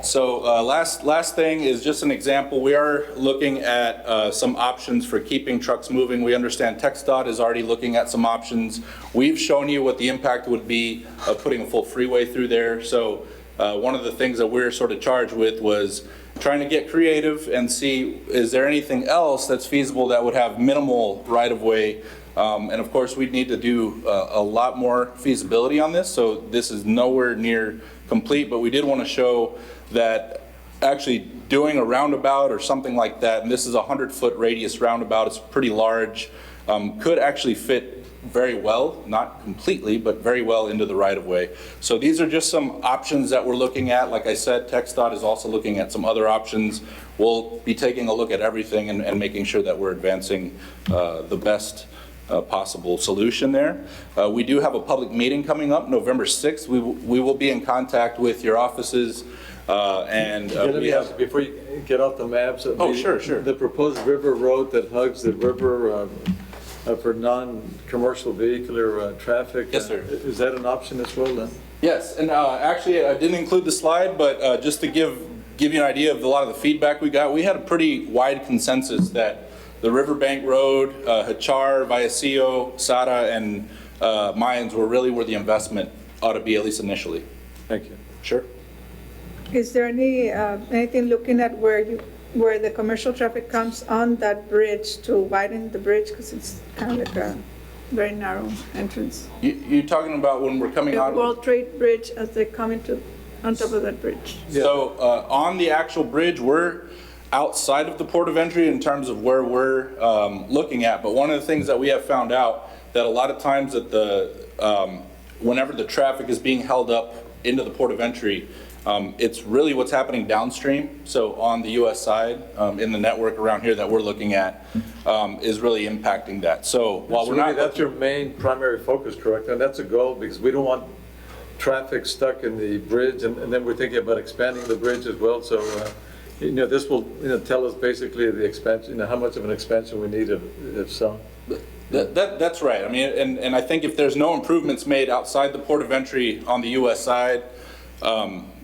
So last thing is just an example. We are looking at some options for keeping trucks moving. We understand TxDOT is already looking at some options. We've shown you what the impact would be of putting a full freeway through there. So one of the things that we're sort of charged with was trying to get creative and see, is there anything else that's feasible that would have minimal right-of-way? And of course, we'd need to do a lot more feasibility on this. So this is nowhere near complete, but we did want to show that actually doing a roundabout or something like that, and this is a 100-foot radius roundabout, it's pretty large, could actually fit very well, not completely, but very well into the right-of-way. So these are just some options that we're looking at. Like I said, TxDOT is also looking at some other options. We'll be taking a look at everything and making sure that we're advancing the best possible solution there. We do have a public meeting coming up November 6th. We will be in contact with your offices
Let me ask, before you get off the maps.
Sure.
The proposed river road that hugs the river for non-commercial vehicular traffic.
Yes, sir.
Is that an option as well then?
Yes, and actually I didn't include the slide, but just to give you an idea of a lot of the feedback we got, we had a pretty wide consensus that the Riverbank Road, Hachar, Vallecillo, SADA, and Mayans were really where the investment ought to be, at least initially.
Thank you.
Sure.
Is there anything looking at where the commercial traffic comes on that bridge to widen the bridge, because it's kind of like a very narrow entrance?
You're talking about when we're coming
The
out?
World Trade Bridge as they come on top of that bridge.
So on the actual bridge, we're outside of the port of entry in terms of where we're looking at. But one of the things that we have found out that a lot of times that whenever the traffic is being held up into the port of entry, it's really what's happening downstream. So on the U.S. side, in the network around here that we're looking at, is really impacting that. So while we're not,
that's your main primary focus, correct? And that's a goal, because we don't want traffic stuck in the bridge, and then we're thinking about expanding the bridge as well. So this will tell us basically the expansion, how much of an expansion we need, if so.
That's right. I mean, and I think if there's no improvements made outside the port of entry on the U.S. side,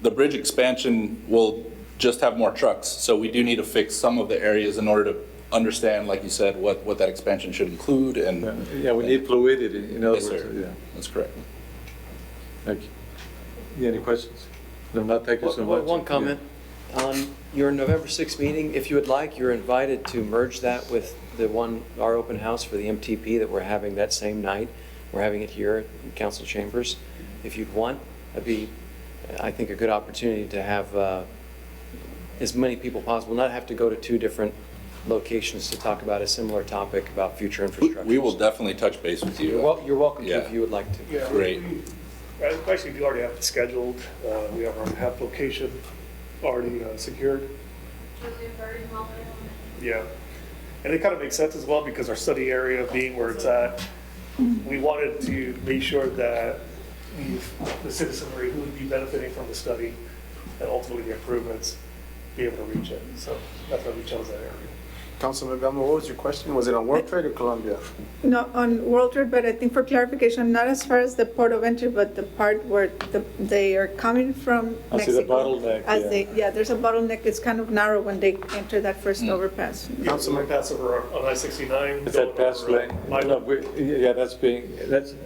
the bridge expansion will just have more trucks. So we do need to fix some of the areas in order to understand, like you said, what that expansion should include. And
we need fluidity.
Yes, sir. Yeah, that's correct.
Thank you. Any questions? I'm not taking so much.
One comment. On your November 6th meeting, if you would like, you're invited to merge that with our open house for the MTP that we're having that same night. We're having it here in council chambers. If you'd want, I'd be I think, a good opportunity to have as many people possible, not have to go to two different locations to talk about a similar topic about future infrastructure.
We will definitely touch base with you.
You're welcome to
Yeah.
if you would like to.
Yeah,
Great.
we actually do already have it scheduled. We have location already secured. Yeah. And it kind of makes sense as well because our study area being where it's at, we wanted to make sure that the citizenry who would be benefiting from the study and ultimately the improvements be able to reach it. So that's why we chose that area.
Councilman Gama, what was your question? Was it on World Trade or Columbia?
No, on World Trade, but I think for clarification, not as far as the port of entry, but the part where they are coming from
I see the
Mexico.
bottleneck, yeah.
There's a bottleneck. It's kind of narrow when they enter that first overpass.
Councilman pass over on I-69.
Is that pass lane? No, yeah, that's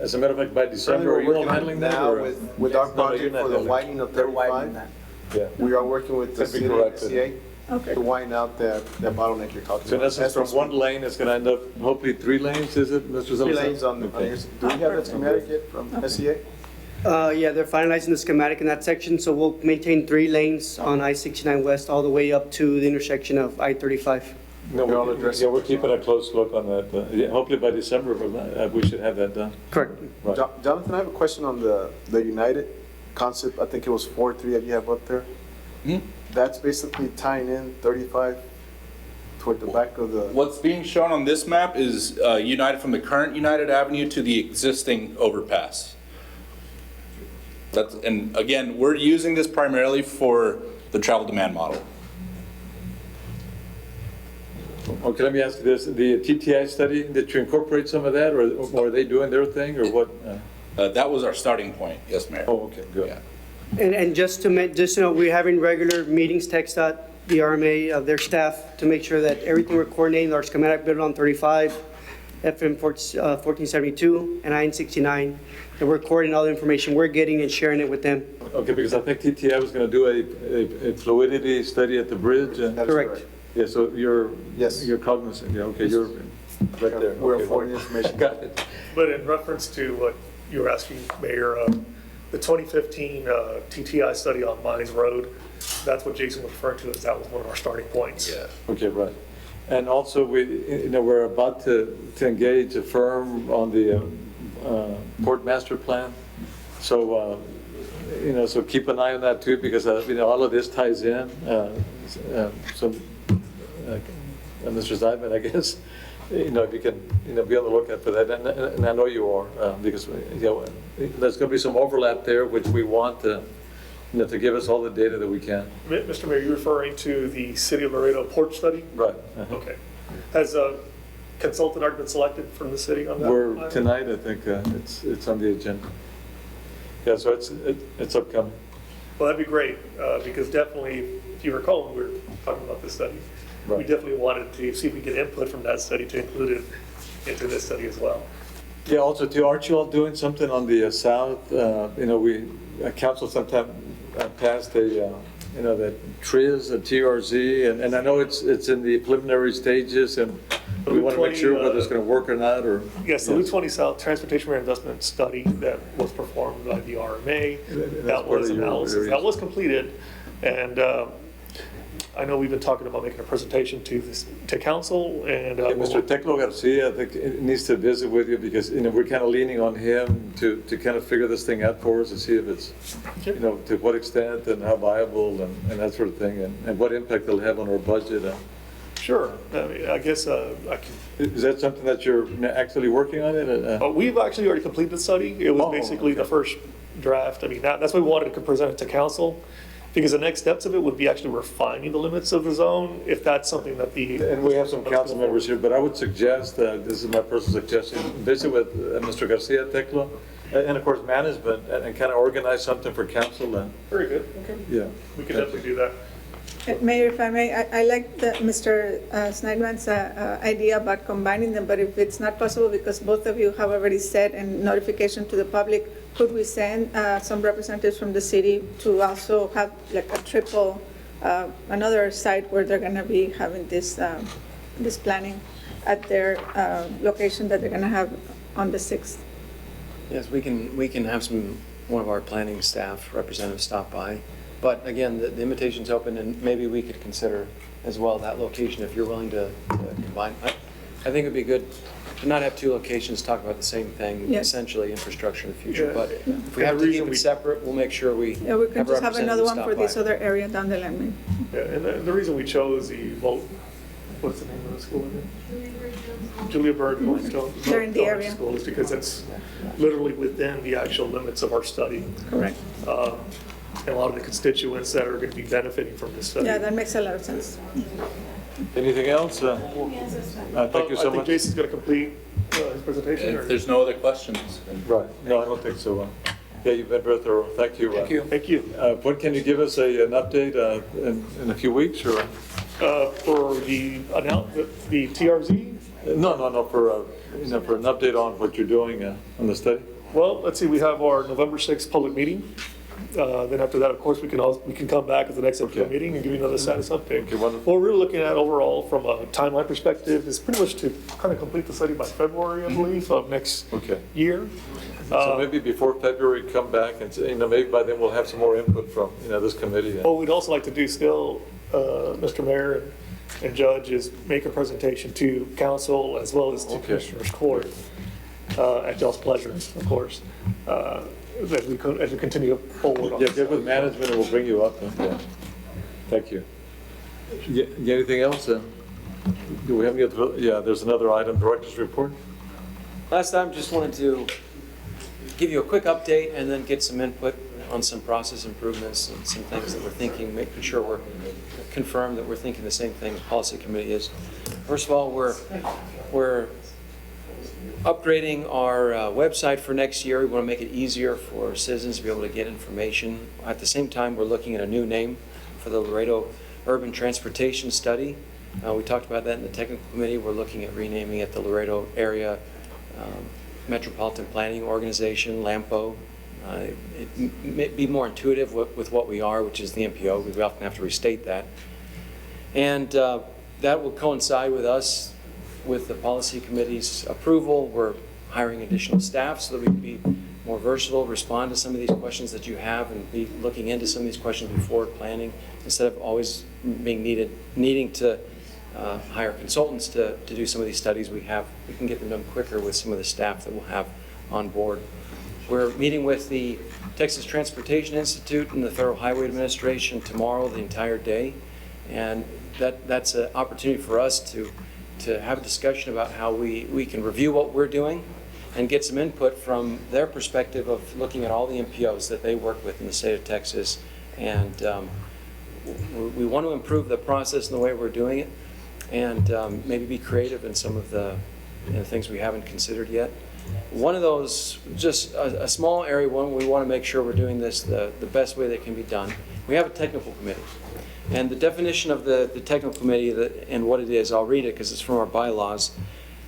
as a matter of fact, by December, are you all handling that?
Now
or-
with our
No, you're
project
not
for the
handling it.
widening of
They're widening
35,
that.
Yeah.
we are working with the
Could be
city
corrected.
SCA
Okay.
to widen out that bottleneck you're talking
So in
about.
essence, from one lane, it's going to end up hopefully 3 lanes, is it, Mr. Salazar?
3 lanes on
Okay.
your, do we have that schematic yet from SCA?
Yeah, they're finalizing the schematic in that section, so we'll maintain 3 lanes on I-69 West all the way up to the intersection of I-35.
No,
They're all
yeah,
addressing-
we're keeping a close look on that. Yeah, hopefully by December, we should have that done.
Correct.
Right.
Jonathan, I have a question on the United concept. I think it was 4-3 that you have up there. That's basically tying in 35 toward the back of the.
What's being shown on this map is United from the current United Avenue to the existing overpass. And again, we're using this primarily for the travel demand model.
Okay, let me ask you this, the TTI study, did you incorporate some of that, or are they doing their thing, or what?
That was our starting point, yes, Mayor.
Oh, okay, good.
Yeah.
And just to know, we're having regular meetings, TxDOT, the RMA, their staff, to make sure that everything we're coordinating, our schematic built on 35, FM 1472, and I-69, that we're coordinating all the information we're getting and sharing it with them.
Okay, because I think TTI was going to do a fluidity study at the bridge.
That is
Correct.
Yeah, so you're
Yes.
cognizant, yeah, okay, you're right there.
We're
Okay,
affording information.
Got it.
But in reference to what you were asking, Mayor, the 2015 TTI study on Mines Road, that's what Jason was referring to, as that was one of our starting points.
Yeah.
Okay, right. And also, we're about to engage a firm on the port master plan. So, so keep an eye on that too, because, all of this ties in. Mr. Zeidman, I guess, if you can, be on the lookout for that, and I know you are, because, there's going to be some overlap there, which we want to give us all the data that we can.
Mr. Mayor, you're referring to the City of Laredo port study?
Right.
Okay. Has a consultant already been selected from the city on that?
We're, tonight, I think, it's on the agenda. Yeah, so it's upcoming.
Well, that'd be great, because definitely, if you recall, when we were talking about this study, we
Right.
definitely wanted to see if we get input from that study to include it into this study as well.
Yeah, also too, aren't you all doing something on the south? Council sometime passed that TRIZ, a TRZ, and I know it's in the preliminary stages, and we want to make sure whether it's going to work or not, or.
Yes, the Loop 20 South Transportation Reinvestment Study that was performed by the RMA, that
part
was
of your
analysis,
area.
that was completed, and I know we've been talking about making a presentation to council, and.
Yeah, Mr. Teclo Garcia, I think it needs to visit with you, because, we're kind of leaning on him to kind of figure this thing out for us, to see if it's, to what extent and how viable and that sort of thing, and what impact it'll have on our budget.
Sure, I mean, I guess I can.
Is that something that you're actually working on it?
We've actually already completed the study. It was basically the first draft. I mean, that's why we wanted to present it to council, because the next steps of it would be actually refining the limits of the zone, if that's something that the.
And we have some council members here, but I would suggest, this is my personal suggestion, visit with Mr. Garcia Teclo, and of course management, and kind of organize something for council.
Very good, okay.
Yeah.
We could definitely do that.
Mayor, if I may, I like Mr. Snyderman's idea about combining them, but if it's not possible, because both of you have already said in notification to the public, could we send some representatives from the city to also have like a triple, another site where they're going to be having this planning at their location that they're going to have on the 6th?
Yes, we can have some one of our planning staff representatives stop by. But again, the invitation's open, and maybe we could consider as well that location if you're willing to combine. I think it'd be good to not have two locations talk about the same thing,
Yes.
essentially infrastructure in the future.
Yeah.
But if we
And
have
the
to keep
reason
it separate, we'll make sure we
Yeah, we can
have a
just have another
representative
one
stop
for this
by.
other area down the line.
Yeah, and the reason we chose the what's the name of the school again? Julia Bird Goldstone.
They're in the area.
School is because it's literally within the actual limits of our study.
Correct.
And a lot of the constituents that are going to be benefiting from this study.
Yeah, that makes a lot of sense.
Anything else? Thank you so
I think
much.
Jason's going to complete his presentation.
If there's no other questions.
Right, no, I don't think so. Yeah, you've been very thorough, thank you.
Thank you. Thank you.
When can you give us an update, in a few weeks, or?
For the TRZ?
No, for, for an update on what you're doing on the study?
Well, let's see, we have our November 6th public meeting. Then after that, of course, we can come back at the next MPO meeting and give you another status update.
Okay, wonderful.
What we're looking at overall from a timeline perspective is pretty much to kind of complete the study by February, I believe, of next year.
So maybe before February, come back and, say, maybe by then we'll have some more input from, this committee.
What we'd also like to do still, Mr. Mayor and Judge, is make a presentation to council as well as to Commissioner's Court, at y'all's pleasure, of course, as we continue forward on
Yeah,
this.
get with management and we'll bring you up. Yeah. Thank you. Yeah, anything else? Do we have any other, there's another item, director's report?
Last time, just wanted to give you a quick update and then get some input on some process improvements and some things that we're thinking, making sure we're confirmed that we're thinking the same thing the policy committee is. First of all, we're upgrading our website for next year. We want to make it easier for citizens to be able to get information. At the same time, we're looking at a new name for the Laredo Urban Transportation Study. We talked about that in the technical committee. We're looking at renaming it the Laredo Area Metropolitan Planning Organization, LAMPO. It may be more intuitive with what we are, which is the MPO. We often have to restate that. And that will coincide with us, with the policy committee's approval. We're hiring additional staff so that we can be more versatile, respond to some of these questions that you have, and be looking into some of these questions before planning, instead of always being needing to hire consultants to do some of these studies we can get them done quicker with some of the staff that we'll have on board. We're meeting with the Texas Transportation Institute and the Federal Highway Administration tomorrow the entire day, and that's an opportunity for us to have a discussion about how we can review what we're doing and get some input from their perspective of looking at all the MPOs that they work with in the state of Texas. And we want to improve the process and the way we're doing it, and maybe be creative in some of the things we haven't considered yet. One of those, just a small area, one, we want to make sure we're doing this the best way that can be done. We have a technical committee. And the definition of the technical committee and what it is, I'll read it because it's from our bylaws.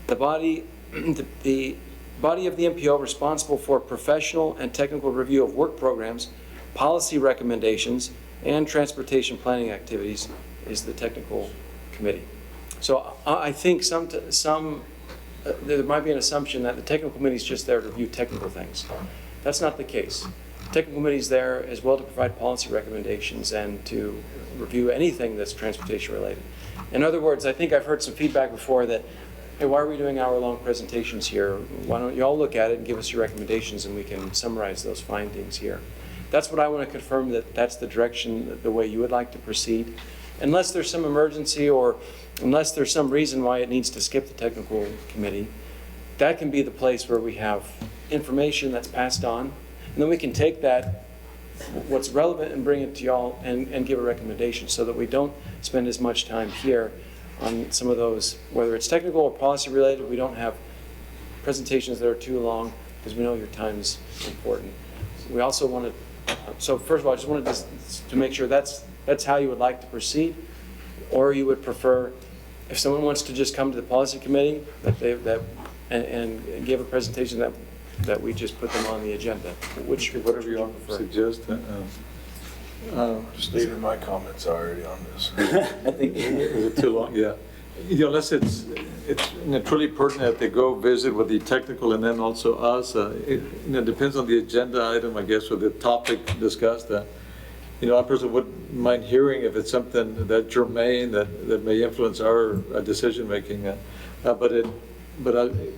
The body of the MPO responsible for professional and technical review of work programs, policy recommendations, and transportation planning activities is the technical committee. So I think there might be an assumption that the technical committee is just there to review technical things. That's not the case. The technical committee is there as well to provide policy recommendations and to review anything that's transportation related. In other words, I think I've heard some feedback before that, hey, why are we doing hour-long presentations here? Why don't you all look at it and give us your recommendations and we can summarize those findings here. That's what I want to confirm, that that's the direction, the way you would like to proceed. Unless there's some emergency or unless there's some reason why it needs to skip the technical committee, that can be the place where we have information that's passed on, and then we can take that, what's relevant, and bring it to y'all and give a recommendation so that we don't spend as much time here on some of those, whether it's technical or policy related. We don't have presentations that are too long because we know your time is important. We also want to, so first of all, I just wanted to make sure that's how you would like to proceed, or you would prefer, if someone wants to just come to the policy committee and give a presentation that we just put them on the agenda, whatever you all prefer.
Suggest.
Stated my comments already on this.
I think
Is it too long? Yeah. unless it's truly pertinent that they go visit with the technical and then also us, it depends on the agenda item, I guess, or the topic discussed. I personally wouldn't mind hearing if it's something that germane, that may influence our decision-making. But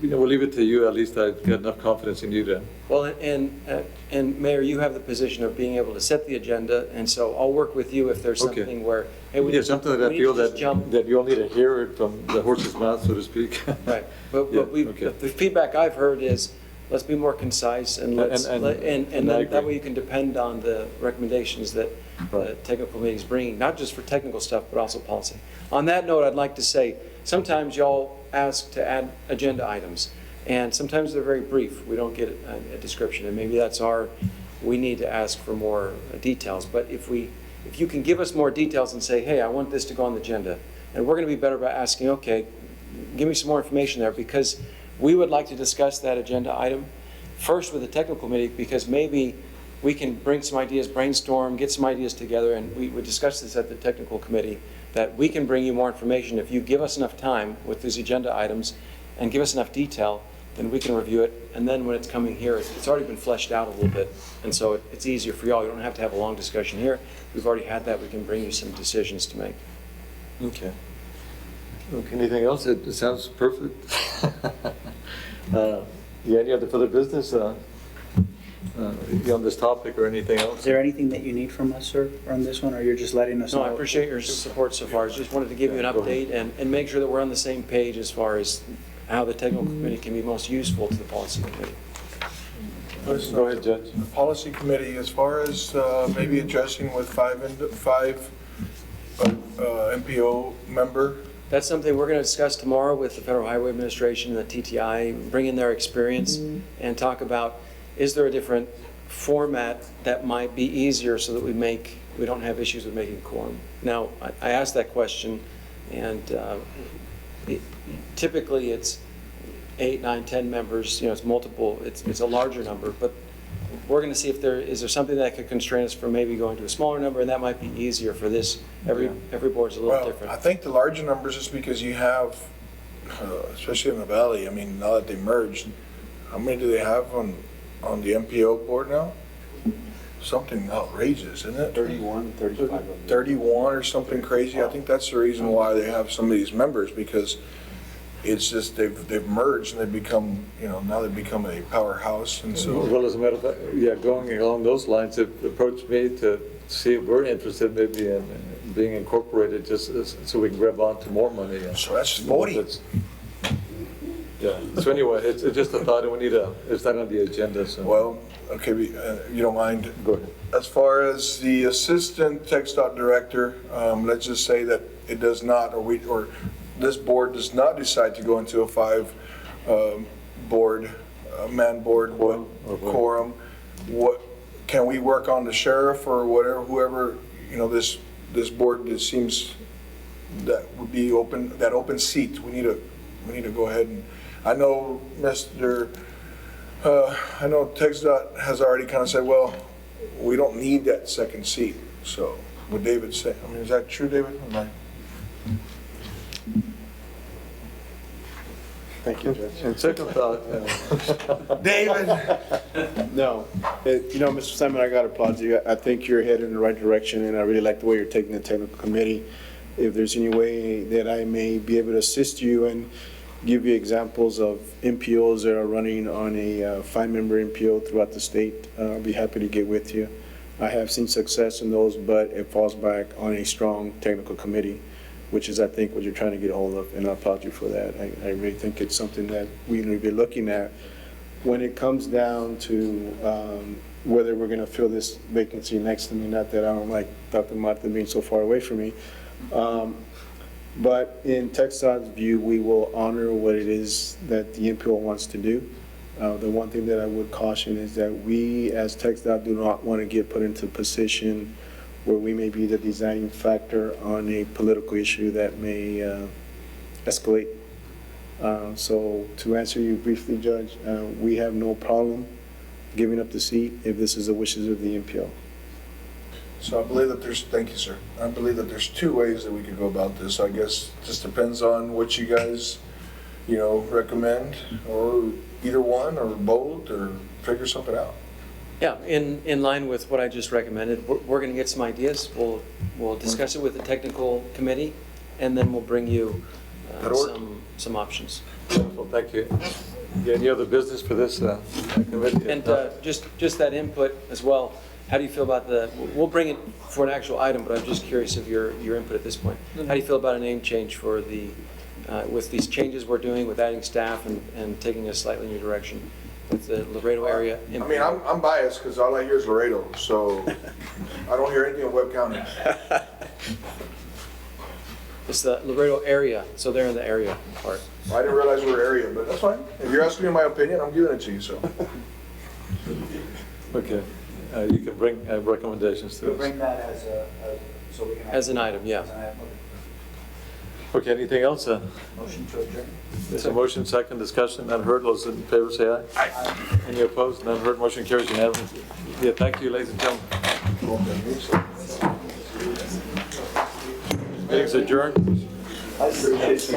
we'll leave it to you. At least I've got enough confidence in you to.
Well, and Mayor, you have the position of being able to set the agenda, and so I'll work with you if there's
Okay.
something where, hey, we
Something that I
we
feel
need to just jump.
that you all need to hear it from the horse's mouth, so to speak.
Right, but
Yeah,
we,
okay.
the feedback I've heard is, let's be more concise and let's,
And-
and
and I
then that
agree.
way you can depend on the recommendations that the technical committee is bringing, not just for technical stuff, but also policy. On that note, I'd like to say, sometimes y'all ask to add agenda items, and sometimes they're very brief. We don't get a description, and maybe that's we need to ask for more details. But if you can give us more details and say, hey, I want this to go on the agenda, and we're going to be better about asking, okay, give me some more information there, because we would like to discuss that agenda item first with the technical committee, because maybe we can bring some ideas, brainstorm, get some ideas together, and we discussed this at the technical committee, that we can bring you more information if you give us enough time with these agenda items and give us enough detail, then we can review it. And then when it's coming here, it's already been fleshed out a little bit. And so it's easier for y'all. You don't have to have a long discussion here. We've already had that. We can bring you some decisions to make.
Okay. Anything else? It sounds perfect. Any other further business on this topic or anything
Is
else?
there anything that you need from us, sir, on this one, or you're just letting us know?
No, I appreciate your support so far. I just wanted to give you an update and make sure that we're on the same page as far as how the technical committee can be most useful to the policy committee.
Go ahead, Judge.
The policy committee, as far as maybe addressing with five MPO member,
That's something we're going to discuss tomorrow with the Federal Highway Administration and the TTI, bring in their experience and talk about, is there a different format that might be easier so that we don't have issues with making quorum. Now, I asked that question, and typically it's 8, 9, 10 members, it's multiple, it's a larger number, but we're going to see if is there something that could constrain us from maybe going to a smaller number, and that might be easier for this. Every board's a little different.
I think the larger numbers is because you have, especially in the valley, I mean, now that they merged, how many do they have on the MPO board now? Something outrageous, isn't it?
31, 35.
31 or something crazy. I think that's the reason why they have some of these members, because it's just they've merged and they've become, now they've become a powerhouse. And so,
Well, as a matter of fact, going along those lines, they've approached me to see if we're interested maybe in being incorporated, just so we can grab on to more money.
so that's voting.
Yeah, so anyway, it's just a thought, and it's not on the agenda, so.
Well, okay, you don't mind.
Go ahead.
As far as the assistant TxDOT director, let's just say that it does not, or this board does not decide to go into a 5 man board quorum. What can we work on the sheriff or whatever, whoever, this board that seems that would be open, that open seat. We need to go ahead and, I know I know TxDOT has already kind of said, well, we don't need that second seat. So what David said, I mean, is that true, David?
Thank you, Judge.
And second thought,
David!
No, Mr. Simon, I got to applaud you. I think you're headed in the right direction, and I really like the way you're taking the technical committee. If there's any way that I may be able to assist you and give you examples of MPOs that are running on a 5-member MPO throughout the state, I'll be happy to get with you. I have seen success in those, but it falls back on a strong technical committee, which is, I think, what you're trying to get a hold of, and I applaud you for that. I really think it's something that we need to be looking at when it comes down to whether we're going to fill this vacancy next to me. Not that I don't like Dr. Martin being so far away from me. But in TxDOT's view, we will honor what it is that the MPO wants to do. The one thing that I would caution is that we, as TxDOT, do not want to get put into a position where we may be the deciding factor on a political issue that may escalate. So to answer you briefly, Judge, we have no problem giving up the seat if this is the wishes of the MPO.
So I believe that there's, thank you, sir. I believe that there's two ways that we could go about this. I guess just depends on what you guys, recommend, or either one, or both, or figure something out.
Yeah, in line with what I just recommended, we're going to get some ideas. We'll discuss it with the technical committee, and then we'll bring you
That'll work.
some options.
Wonderful, thank you. Any other business for this committee?
And just that input as well, how do you feel about we'll bring it for an actual item, but I'm just curious of your input at this point. How do you feel about a name change for with these changes we're doing, with adding staff and taking a slightly new direction with the Laredo area?
I mean, I'm biased because all I hear is Laredo, so I don't hear anything in Webb County.
It's the Laredo area, so they're in the area part.
I didn't realize we were area, but that's fine. If you're asking me my opinion, I'm giving it to you, so.
Okay, you can bring recommendations to
We'll
us.
bring that so we can.
As an item, yeah.
Okay, anything else?
Motion to adjourn.
There's a motion, second discussion, none heard, those in favor say aye. Aye. Any opposed, none heard, motion carries unanimously. Yeah, thank you, ladies and gentlemen. Meeting's adjourned.